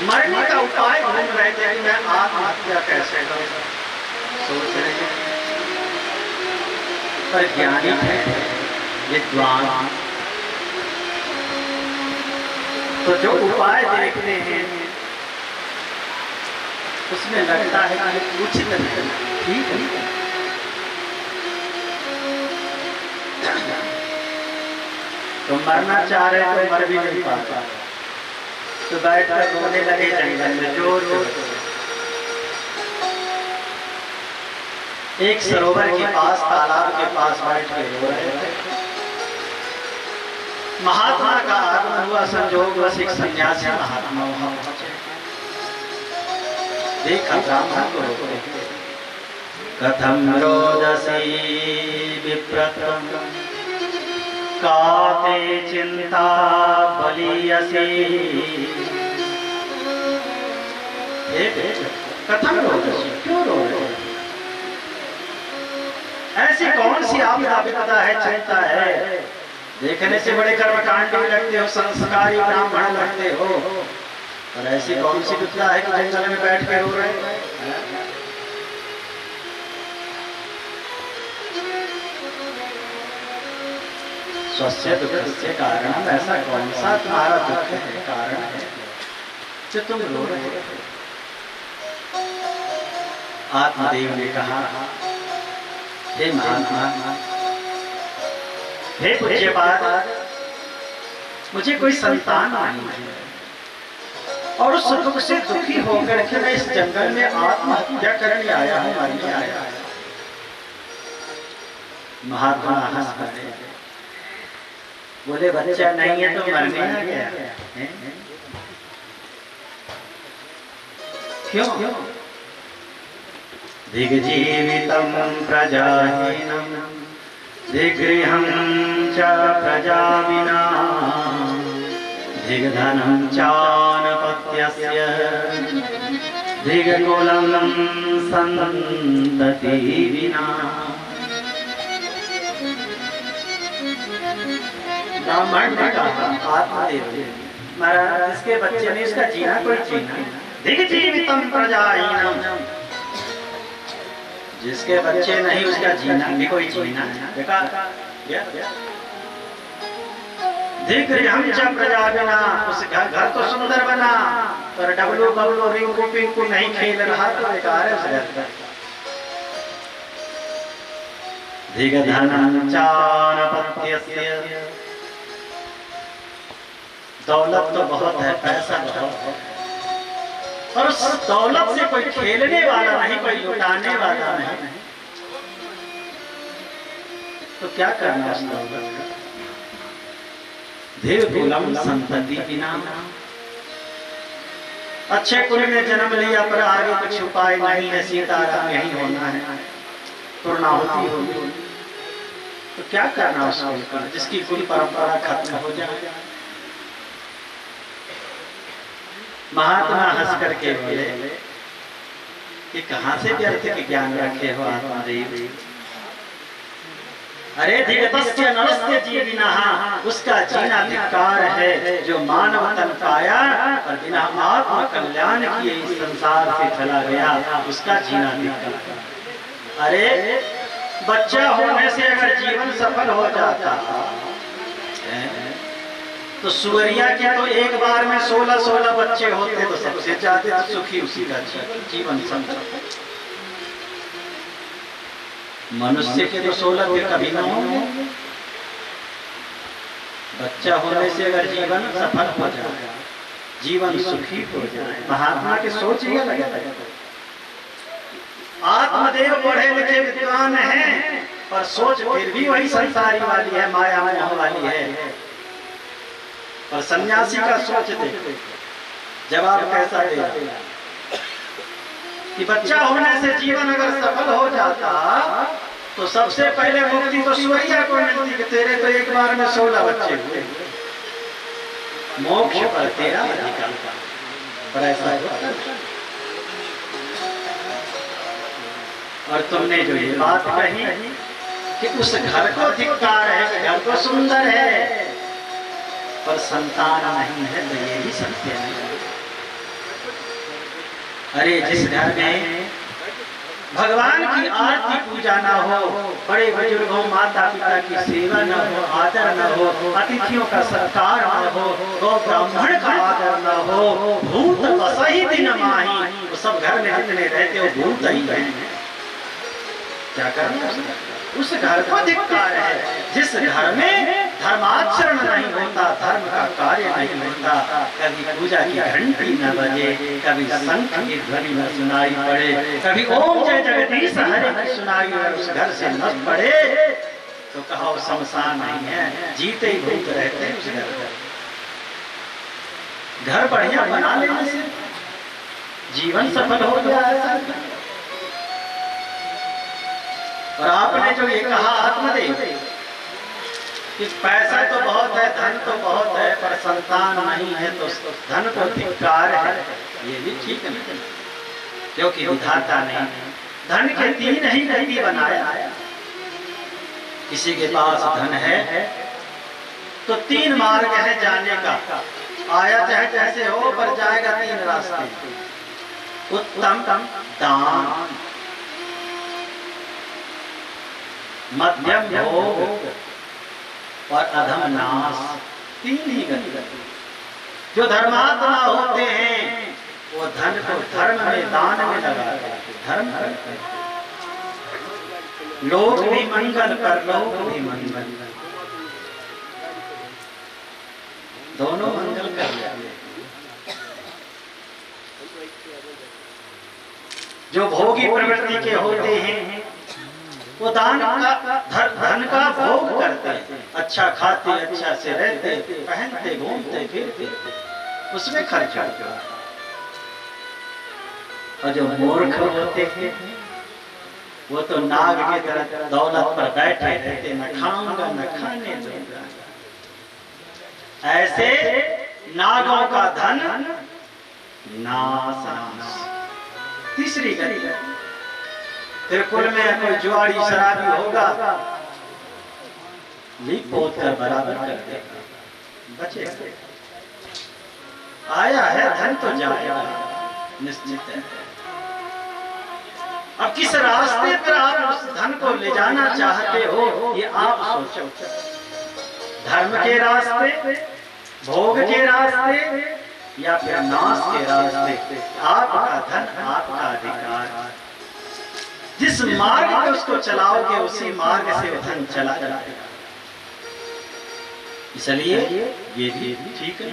मरने का उपाय ढूंढ रहे थे कि मैं आत्महत्या कैसे करूं, सोच रहे थे। पर ज्ञानी है, विद्वान, तो जो उपाय देखते हैं उसमें लगता है कि उचित नहीं, ठीक है। तो मरना चाह रहे तो मर भी नहीं पाता, तो बैठ कर रोने लगे जंगल में जोर जोर। एक सरोवर के पास, तालाब के पास बैठ के रो रहे थे। महात्मा का आगमन हुआ, संजोग बस एक सन्यासी महात्मा वहां पहुंचे। देखा ब्राह्मण को रोते, कथम रोदसी विप्रतम काते चिंता बलियसी। कथम रोदसी, क्यों रो रहे? ऐसी कौन सी आपदा विपदा है, चिंता है देखने से बड़े कर्मकांडी लगते हो, संस्कारी ब्राह्मण लगते हो, और ऐसी कौन सी विद्या है कि जंगल में बैठ के रो रहे हैं? स्वस्य दुखस्य कारण, ऐसा कौन सा तुम्हारा दुख है, कारण है जो तुम रो रहे हो? आत्मदेव ने कहा, हे महात्मा, हे पूज्यपाद, मुझे कोई संतान नहीं है, और उस दुख से दुखी होकर के मैं इस जंगल में आत्महत्या करने आया हूं, मरने आया हूं। महात्मा हंस पड़े, बोले बच्चा नहीं है तो मरने आ गया है? क्यों? दिग्जीवितं प्रजाहीनं दिग्गृहं च प्रजाविना दिग्धनं चानपत्यस्य दिग्कुलं सन्तति विना। ब्राह्मण ने कहा, आत्मदेव महाराज, जिसके बच्चे ने इसका जीना कोई जीना, दिग्जीवितं प्रजाहीनं, जिसके बच्चे नहीं उसका जीना भी कोई जीना। देखा दिग्गृहं च प्रजाविना, उस घर तो सुंदर बना, पर डबलू बबलू रिंकू पिंकू नहीं खेल रहा तो बेकार है उस घर का। दिग्धनं चानपत्यस्य, दौलत तो बहुत है, पैसा बहुत है, और उस दौलत से कोई खेलने वाला नहीं, कोई लुटाने वाला नहीं, तो क्या करना उस दौलत का? दिग्कुलं सन्तति विना, अच्छे कुल में जन्म लिया पर आगे कुछ उपाय नहीं है, सीताराम यही होना है, पूर्णाहुति होगी, तो क्या करना उस कुल का जिसकी कुल परंपरा खत्म हो जाए? महात्मा हंस करके बोले कि कहां से व्यर्थ के ज्ञान रखे हो आत्मदेव? अरे दिग्गतस्य नरस्य जीविनः, उसका जीना धिक्कार है जो मानव तन पाया और बिना आत्म कल्याण किए इस संसार से चला गया, उसका जीना धिक्कार। अरे बच्चा होने से अगर जीवन सफल हो जाता तो सुअरिया के तो एक बार में 16-16 बच्चे होते तो सबसे ज्यादा सुखी उसी का जीवन संभव। मनुष्य के तो 16 फिर कभी ना होंगे। बच्चा होने से अगर जीवन सफल हो जाए, जीवन सुखी हो जाए, महात्मा के सोच ये लगे। आत्मदेव पढ़े लिखे विद्वान हैं, पर सोच फिर भी वही संसारी वाली है, माया मोह वाली है। और सन्यासी का सोच देखो, जवाब कैसा देगा कि बच्चा होने से जीवन अगर सफल हो जाता तो सबसे पहले मुक्ति तो सुअरिया को मिलती कि तेरे तो एक बार में 16 बच्चे हुए, मोक्ष पर तेरा अधिकार। पर ऐसा होता और तुमने जो ये बात कही कि उस घर को धिक्कार है, घर तो सुंदर है पर संतान नहीं है, तो ये भी सत्य नहीं। अरे जिस घर में भगवान की आरती पूजा ना हो, बड़े बुजुर्गों माता पिता की सेवा न हो, आदर न हो, अतिथियों का सत्कार न हो, गौ ब्राह्मण का आदर न हो, भूत बसहि दिन माही, वो सब घर में जितने रहते हो भूत ही हैं। क्या करना? उस घर को धिक्कार है जिस घर में धर्माचरण नहीं होता, धर्म का कार्य नहीं होता, कभी पूजा की घंटी न बजे, कभी शंख की ध्वनि न सुनाई पड़े, कभी ओम जय जगदीश हरे की सुनाई उस घर से न पड़े, तो कहो शमशान नहीं है, जीते ही भूत रहते हैं उस घर में। घर बढ़िया बना लेने से जीवन सफल हो गया। और आपने जो ये कहा आत्मदेव कि पैसा तो बहुत है, धन तो बहुत है, पर संतान नहीं है, तो धन को धिक्कार है, ये भी ठीक नहीं, क्योंकि विधाता ने धन के 3 ही गति बनाया। किसी के पास धन है तो 3 मार्ग है जाने का। आया चाहे कैसे हो पर जाएगा 3 रास्ते। उत्तम दान, मध्यम भोग और अधम नाश, 3 ही गति। जो धर्मात्मा होते हैं वो धन को धर्म में दान में लगाते हैं, धर्म करते हैं। लोक भी मंगल कर लोक भी मंगल, दोनों मंगल कर लेते हैं। जो भोगी प्रवृत्ति के होते हैं वो दान का धन का भोग करते हैं, अच्छा खाते, अच्छा से रहते, पहनते, घूमते फिरते, उसमें खर्च करते। और जो मूर्ख होते हैं वो तो नाग की तरह दौलत पर बैठे रहते, न खाऊंगा न खाने दूंगा। ऐसे नागों का धन नाश। तीसरी गति, फिर कुल में कोई जुआड़ी शराबी होगा, लीप पोत कर बराबर कर देगा, बचेगा। आया है धन तो जाएगा, निश्चित है। अब किस रास्ते पर आप उस धन को ले जाना चाहते हो ये आप सोचो। धर्म के रास्ते, भोग के रास्ते या फिर नाश के रास्ते। आपका धन आपका अधिकार, जिस मार्ग पे उसको चलाओगे उसी मार्ग से वो धन चला जाएगा। इसलिए ये भी ठीक है।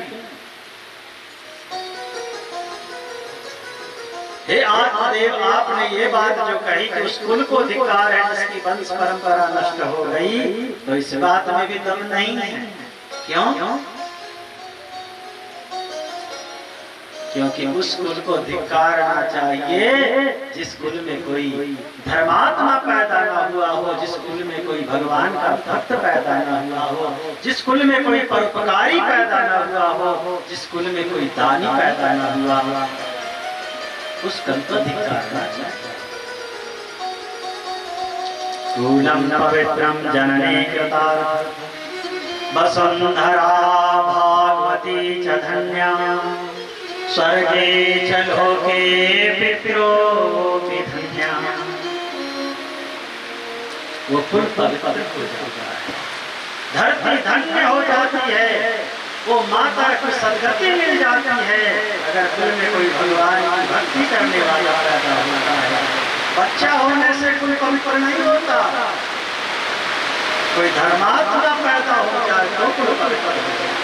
हे आत्मदेव, आपने ये बात जो कही कि उस कुल को धिक्कार है जिसकी वंश परंपरा नष्ट हो गई, तो इस बात में भी दम नहीं है। क्यों? क्योंकि उस कुल को धिक्कारना चाहिए जिस कुल में कोई धर्मात्मा पैदा न हुआ हो, जिस कुल में कोई भगवान का भक्त पैदा न हुआ हो, जिस कुल में कोई परोपकारी पैदा न हुआ हो, जिस कुल में कोई दानी पैदा न हुआ हो, उस कुल को धिक्कारना चाहिए। कूलम पवित्रम जननी कृता वसुंधरा भागवती च धन्या स्वर्गे च लोके पितरोऽपि धन्या। वो कुल पवित्र हो जाता है, धरती धन्य हो जाती है, वो माता को सद्गति मिल जाती है अगर कुल में कोई भगवान की भक्ति करने वाला पैदा होता है। बच्चा होने से कुल पवित्र नहीं होता, कोई धर्मात्मा पैदा हो जाए तो कुल पवित्र हो जाए।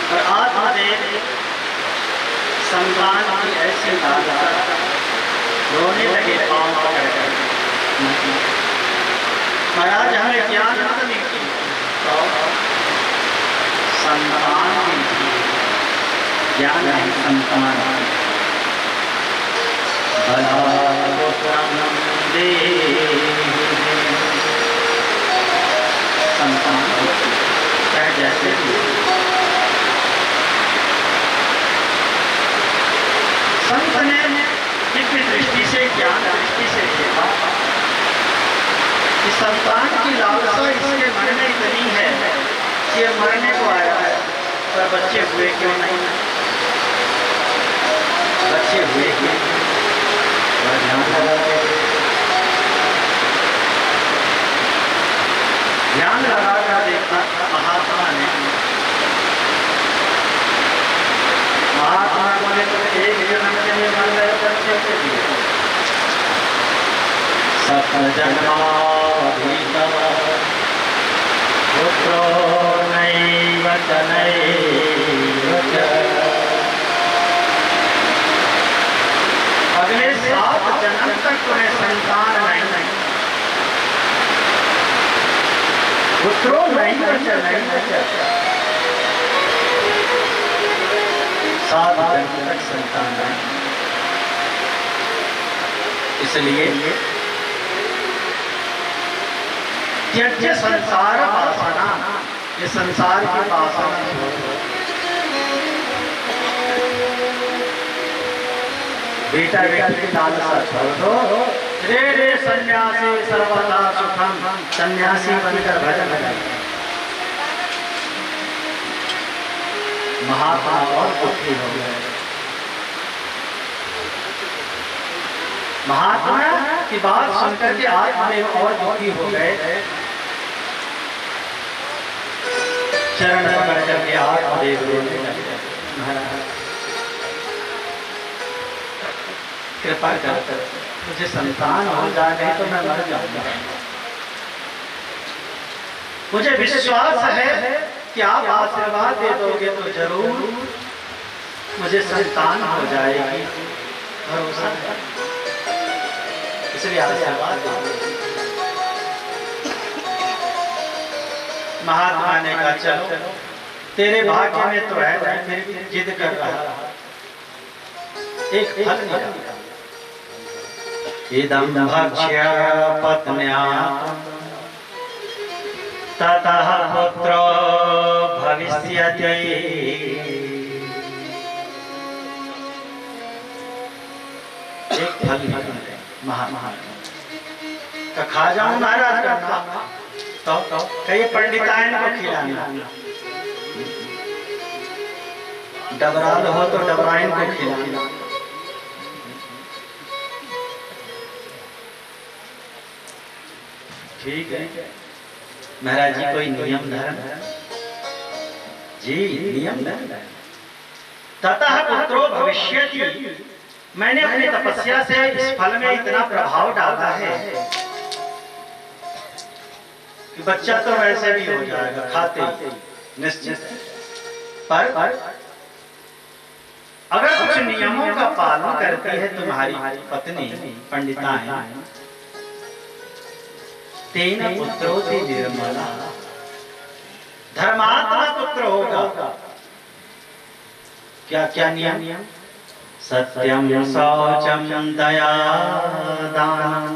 और आत्मदेव संतान की ऐसी लालसा, रोने लगे पांव पकड़कर। महाराज हमें ज्ञान नहीं की तो संतान की ज्ञान नहीं, संतान संतान चाहे जैसे संत ने दिव्य दृष्टि से, ज्ञान दृष्टि से देखा कि संतान की लालसा इसके मन में इतनी है कि ये मरने को आया है, पर बच्चे हुए क्यों नहीं? बच्चे हुए क्यों? ध्यान लगा कर देखा महात्मा ने। महात्मा बोले तो एक जन्म के लिए मर गए बच्चे के लिए, सफल जन्माधीता पुत्रो नैव तनैव च। अगले 7 जन्म तक तुम्हें संतान नहीं, पुत्रो नहीं बचा, नहीं बचा। 7 जन्म तक संतान नहीं। इसलिए त्यज्य संसार वासना, ये संसार की वासना छोड़ो। बेटा बेटी की लालसा छोड़ दो, रे रे सन्यासी सर्वदा सुखम, सन्यासी बनकर भजन करें। महात्मा और दुखी हो गए। महात्मा की बात सुनकर के आत्मदेव और दुखी हो गए। चरण पकड़ करके आत्मदेव रोने लगे। कृपा कर मुझे संतान हो जाए, नहीं तो मैं मर जाऊंगा। मुझे विश्वास है कि आप आशीर्वाद दे दोगे तो जरूर मुझे संतान हो जाएगी। भरोसा है, इसलिए आशीर्वाद दो। महात्मा ने कहा चलो तेरे भाग्य में तो है, फिर भी जिद कर रहा। एक फल निकाला। इदं भक्ष्य पत्न्या ततः पुत्रो भविष्यति। एक फल निकाले। महात्मा का खा जाऊं महाराज का, तो कई पंडिताइन को खिलाना। डबराल हो तो डबराइन को खिलाना। ठीक है महाराज जी, कोई नियम धर्म जी, नियम धर्म। ततः पुत्रो भविष्यति, मैंने अपनी तपस्या से इस फल में इतना प्रभाव डाला है कि बच्चा तो वैसे भी हो जाएगा खाते निश्चित। पर अगर कुछ नियमों का पालन करती है तुम्हारी पत्नी पंडिताएं, तेन पुत्रोति निर्मला, धर्मात्मा पुत्र होगा। क्या क्या नियम? सत्यम शौचम दया दानम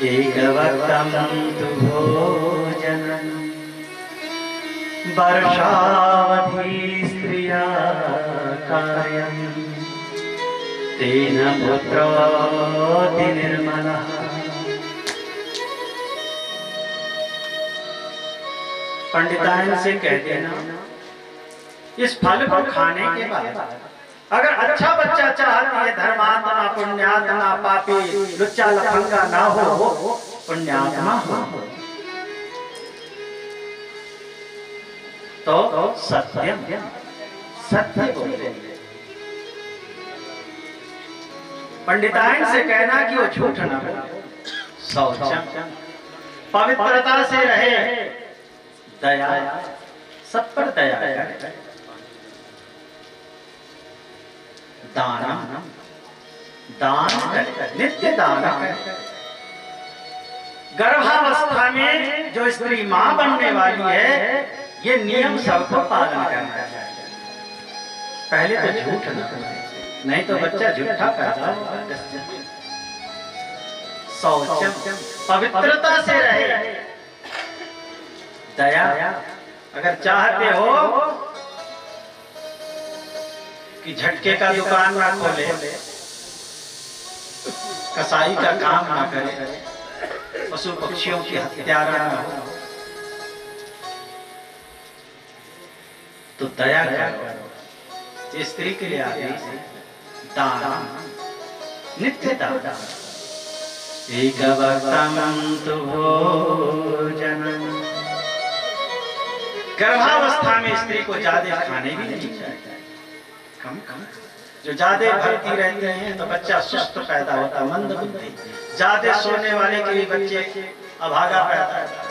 एकवक्तम तु भोजनम वर्षावधि स्त्रिया कार्यम तेन पुत्रोति निर्मला। पंडिताइन से कहते ना, इस फल को खाने के बाद अगर अच्छा बच्चा चाहती है, धर्मात्मा पुण्यात्मा पापी लुच्चा लफंगा ना हो, पुण्यात्मा हो, तो सत्य बोले। पंडिताइन से कहना कि वो झूठ ना बोले, शौचम पवित्रता से रहे, दया सब पर दया करे, दान करे, नित्य दान करे। गर्भावस्था में जो स्त्री मां बनने वाली है, ये नियम सबको पालन करना चाहिए। पहले तो झूठ ना बोले, नहीं तो बच्चा झूठा पैदा होगा। शौचम पवित्रता से रहे, दया, अगर चाहते हो कि झटके का दुकान ना खोले, कसाई का काम ना करे, पशु पक्षियों की हत्या ना हो, तो दया करो। स्त्री के लिए आदेश है दान, नित्य दान। एकवक्तम तु भोजनम, गर्भावस्था में स्त्री को ज्यादा खाने भी नहीं चाहिए, कम कम। जो ज्यादा भरती रहते हैं तो बच्चा सुस्त पैदा होता, मंद बुद्धि। ज्यादा सोने वाले के भी बच्चे अभागा पैदा होता।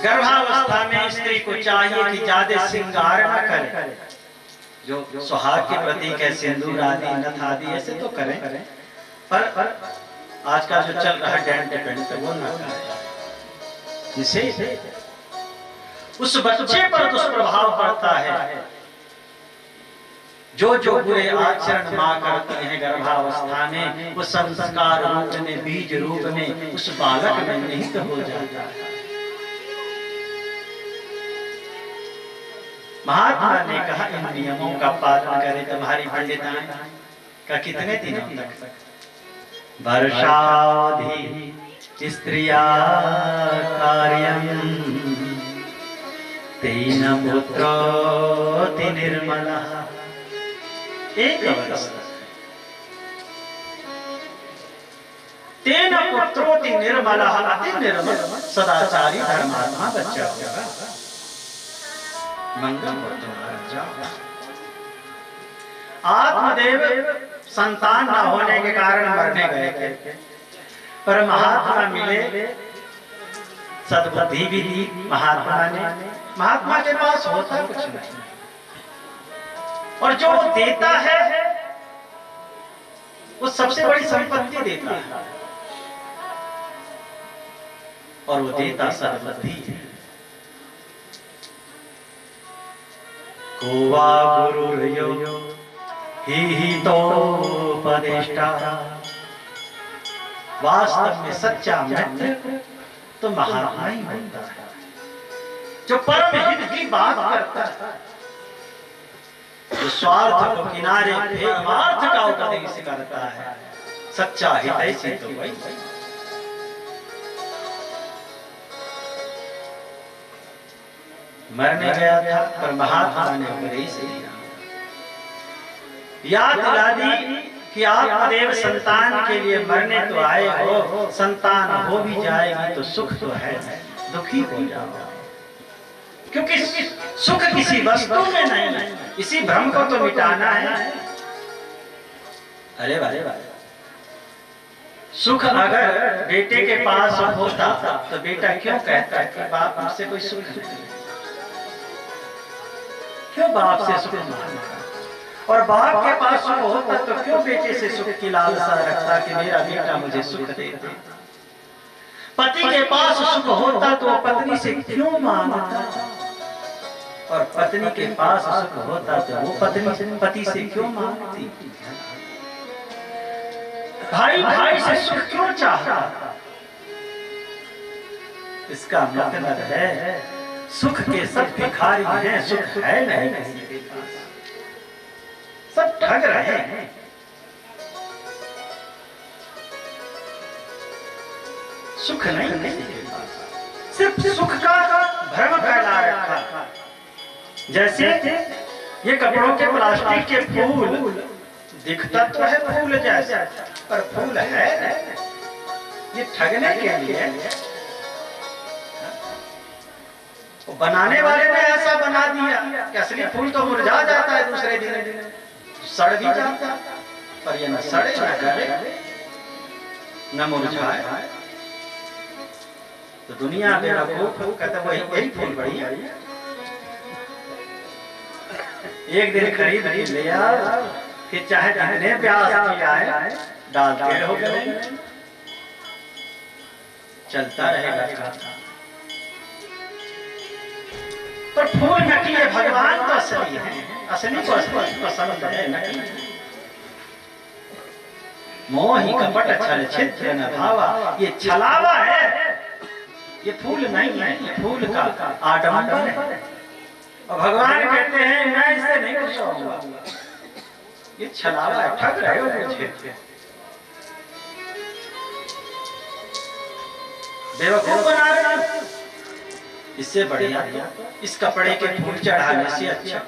गर्भावस्था में स्त्री को चाहिए कि ज्यादा श्रृंगार न करे, जो सुहाग के प्रतीक है सिंदूर आदि नथ आदि ऐसे तो करें, पर आज का जो चल रहा है डेंट पेंट वो न करें, जिससे उस बच्चे पर दुष्प्रभाव पड़ता है। जो जो बुरे आचरण मां करती है गर्भावस्था में, वो संस्कार रूप में, बीज रूप में उस बालक में निहित हो जाता है। महात्मा ने कहा इन नियमों का पालन करे तुम्हारी पंडिताएं। का कितने दिनों तक? वर्षावधि स्त्रिया कार्यम तेन पुत्रोति निर्मलः। एक वर्ष तेन पुत्रोति निर्मलः, अति निर्मल सदाचारी धर्मात्मा बच्चा होगा। मंगल हो तुम्हारा जाओ। आत्मदेव संतान न होने के कारण मरने गए थे, पर महात्मा मिले, सद्बुद्धि भी दी महात्मा ने। महात्मा के पास होता कुछ नहीं, और जो देता है वो सबसे बड़ी संपत्ति देता है, और वो देता सद्बुद्धि है। कोवा गुरुर्यो ही तो उपदेष्टा। वास्तव में सच्चा मित्र तो महात्मा ही होता है, जो परम हित की बात करता है, जो स्वार्थ को किनारे भेदभाव का उपदेश करता है। सच्चा हितैषी तो वही। मरने गया था, पर महात्मा ने उपदेश दिया, याद दिला दी कि आत्मदेव संतान के लिए मरने तो आए हो, संतान हो भी जाएगी तो सुख तो है, दुखी हो जाओ। क्योंकि सुख किसी वस्तु में नहीं, इसी भ्रम को तो मिटाना है। अरे वाले वाले, सुख अगर बेटे के पास होता तो बेटा क्यों कहता है कि बाप मुझसे कोई सुख नहीं, क्यों बाप से सुख मांगता? और बाप के पास सुख होता तो क्यों बेटे से सुख की लालसा रखता कि मेरा बेटा मुझे सुख दे दे? पति के पास सुख होता तो पत्नी से क्यों मांगता? और पत्नी के पास सुख होता तो वो पति से क्यों मांगती? भाई भाई से सुख क्यों चाहता? इसका मतलब है सुख के सब भिखारी हैं, सुख है नहीं किसी के पास, सब ठग रहे हैं। सुख नहीं किसी के पास, सिर्फ सुख का भ्रम फैला रखा। जैसे ये कपड़ों के प्लास्टिक के फूल, दिखता तो है फूल जैसा, पर फूल है ये ठगने के लिए। बनाने वाले ने ऐसा बना दिया कि असली फूल तो मुरझा जाता है, दूसरे दिन सड़ भी जाता, पर ये न सड़े न गले न मुरझाए। तो दुनिया में रखो कहते वही फूल बढ़िया, एक दिन खरीद लिया, फिर चाहे जितने प्यास किया है डालते रहो, चलता रहेगा। पर फूल नकली है, भगवान तो असली है, असली को असली पसंद है, नकली मोहि कपट छल छिद्र न भावा। ये छलावा है, ये फूल नहीं है, ये फूल का आडंबर है। और भगवान कहते हैं मैं इससे नहीं खुश होऊंगा, ये छलावा है, ठग रहे हो मुझे, बेवकूफ बना रहे हो। इससे बढ़िया इस कपड़े के फूल चढ़ाने से अच्छा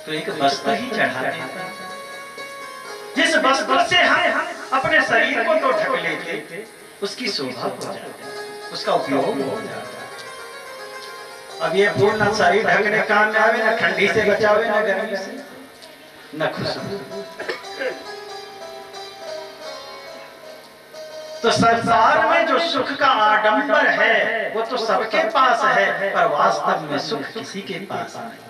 तो एक वस्त्र ही चढ़ा देता, जिस वस्त्र से हम अपने शरीर को तो ढक लेते, उसकी शोभा हो जाती, उसका उपयोग हो जाता। अब ये फूल न शरीर ढकने काम में आवे, न ठंडी से बचावे, न गर्मी से, न खुशबू। तो संसार में जो सुख का आडंबर है वो तो सबके पास है, पर वास्तव में सुख किसी के पास नहीं।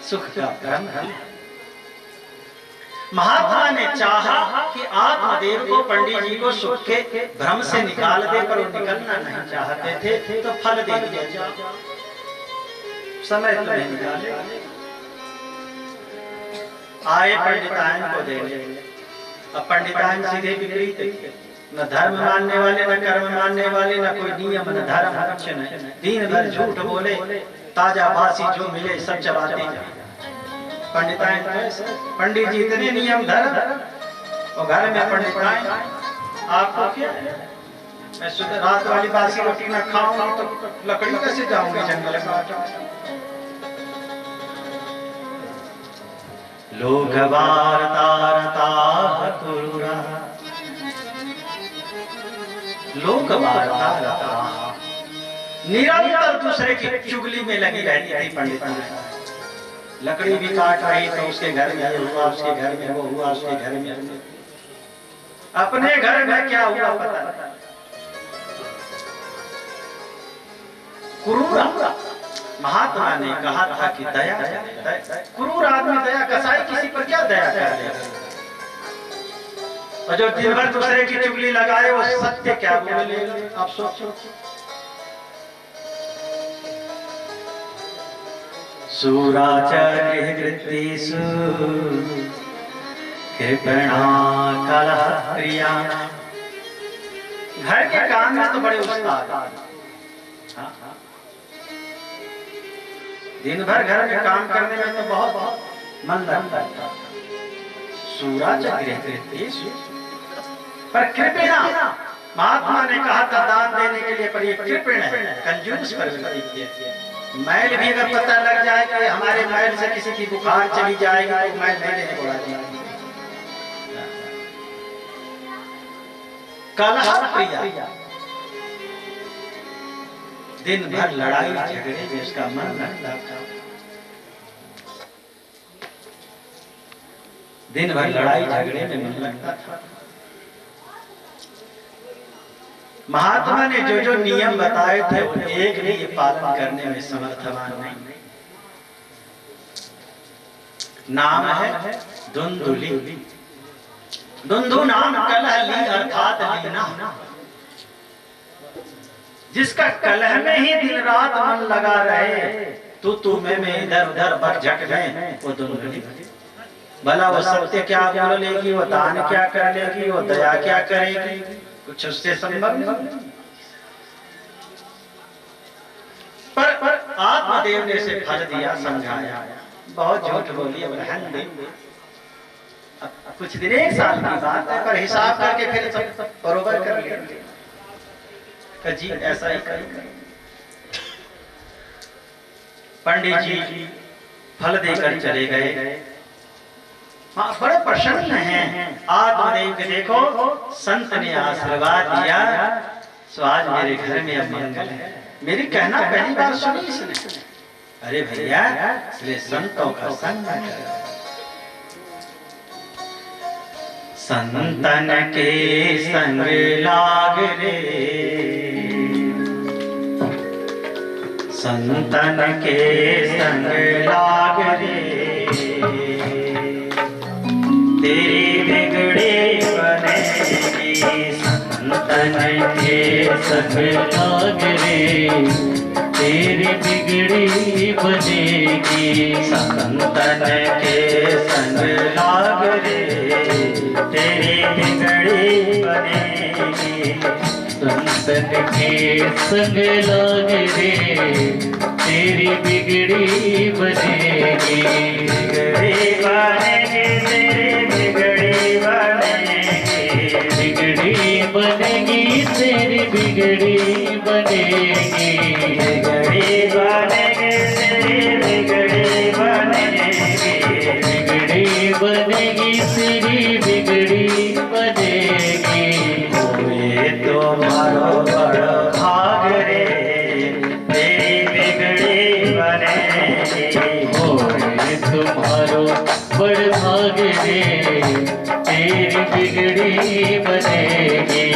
सुख का भ्रम है। महात्मा ने चाहा कि आत्मदेव को, पंडित जी को सुख के भ्रम से निकाल दे, पर वो निकलना नहीं चाहते थे, तो फल दे दिया, समय तो नहीं निकाले। आए पंडितायन को देने, अब पंडितायन सीधे विपरीत थे, न धर्म मानने वाले, न कर्म मानने वाले, न कोई नियम, न धर्म, कुछ नहीं। दिन भर झूठ बोले, ताजा बासी जो मिले सब चबाते जाए। पंडिताएं तो ऐसे, पंडित जी इतने नियम धर और घर में पंडिताएं आपको क्या, मैं सुबह रात वाली बासी रोटी न खाऊं तो लकड़ी कैसे जाऊंगी जंगल में। लोक वार्ता कुरुरा, लोक वार्ता निरंतर दूसरे की चुगली में लगी रहती थी पंडिताएं। लकड़ी भी काट रही तो उसके घर में ये हुआ, उसके घर में वो हुआ, उसके घर में, अपने घर में क्या हुआ पता नहीं। क्रूर महात्मा ने कहा था कि दया, क्रूर आदमी दया, कसाई किसी पर क्या दया करे, और जो दिन भर दूसरे की चुगली लगाए वो सत्य क्या बोले। आप सोचो, सूराचरिहृतेषु कृपणा कलह प्रिया। घर के काम में तो बड़े उस्ताद, दिन भर घर में काम करने में तो बहुत मन लगता था। सूराचरिहृतेषु, पर कृपणा, महात्मा ने कहा था दान देने के लिए, पर ये कृपण है, कंजूस प्रवृत्ति है। मैल भी अगर पता लग जाए कि हमारे मैल से किसी की बुखार चली जाएगी तो मैल नहीं देने को राजी। कलह प्रिया, दिन भर लड़ाई झगड़े में उसका मन लगता था, दिन भर लड़ाई झगड़े में मन लगता था। महात्मा ने जो जो नियम बताए थे वो एक भी ये पालन करने में समर्थवान नहीं। नाम है धुंधुली, धुंधु नाम कलह ली अर्थात लीना, जिसका कलह में ही दिन रात मन लगा रहे, तू में इधर उधर बकझक में, वो धुंधुली। भला वो सत्य क्या बोल लेगी, वो दान क्या कर लेगी, वो दया क्या करेगी, कुछ उससे संभव नहीं। पर आत्मदेव ने इसे फल दिया, समझाया, बहुत झूठ बोली, अब रहने दे। कुछ दिन, एक साल की बात है, पर हिसाब करके फिर सब बरोबर कर लेंगे। जी ऐसा ही करेंगे। पंडित जी फल देकर चले गए। हाँ, बड़े प्रसन्न हैं। आत्मदेव के देखो, संत ने आशीर्वाद दिया, सो आज मेरे घर में अब मंगल है। मेरी कहना पहली बार सुनी इसने, अरे भैया इसलिए संतों का संग करो। संतन के संग लाग रे, संतन के संग लाग रे, तेरी बिगड़ी बनेगी। संतन के संग लाग रे, तेरी बिगड़ी बनेगी। संतन के संग लाग रे, तेरी बिगड़ी बनेगी। संतन के संग लाग रे, तेरी बिगड़ी बनेगी। बिगड़ी बनेगी, तेरी बिगड़ी बनेगी। बिगड़ी बनेगी, तेरी बिगड़ी बनेगी। बिगड़ी बनेगी, तेरी बिगड़ी बनेगी। बिगड़ी बनेगी, तेरी बिगड़ी बनेगी। ये तुम्हारो बड़ा भाग रे, तेरी बिगड़ी बनेगी। ये तुम्हारो बड़ भाग रे, तेरी बिगड़ी बनेगी।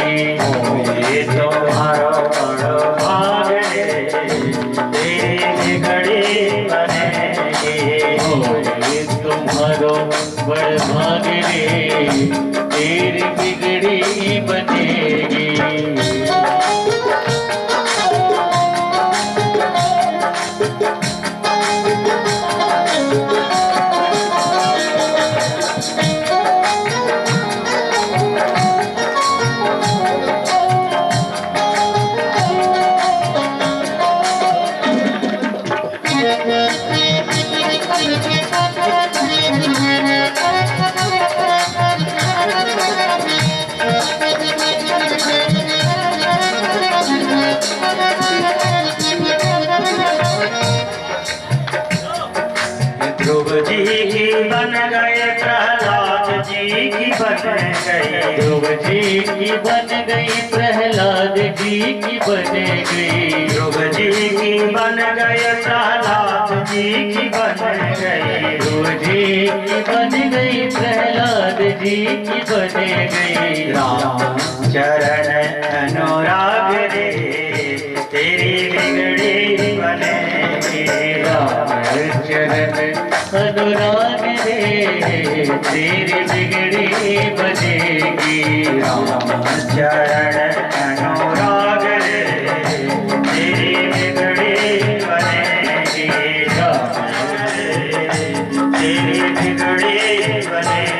ये तुम्हारो बड़ भाग रे, तेरी बिगड़ी बनेगी। ये तुम्हारो बड़ भाग रे, तेरी बिगड़ी बनेगी। गई, ध्रुव जी की बन गई, प्रहलाद जी की बन गई, ध्रुव जी की बन गए, प्रहलाद जी की बन गई, ध्रुव जी की बन गई, प्रहलाद जी की बन गई। राम चरण अनुराग रे तेरी बिगड़ी बनेगी, राम चरण अनुराग रे तेरी बिगड़ी बनेगी। राम चरण अनुराग रे तेरी बिगड़ी बनेगी, तेरी बिगड़ी बनेगी।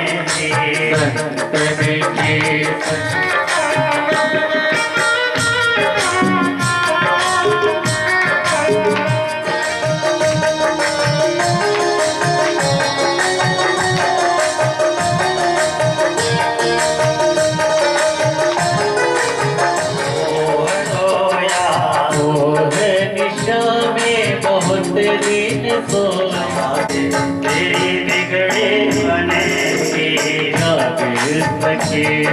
संतन के दिन सोया, तेरी बिगड़ी बनेगी, जागे सके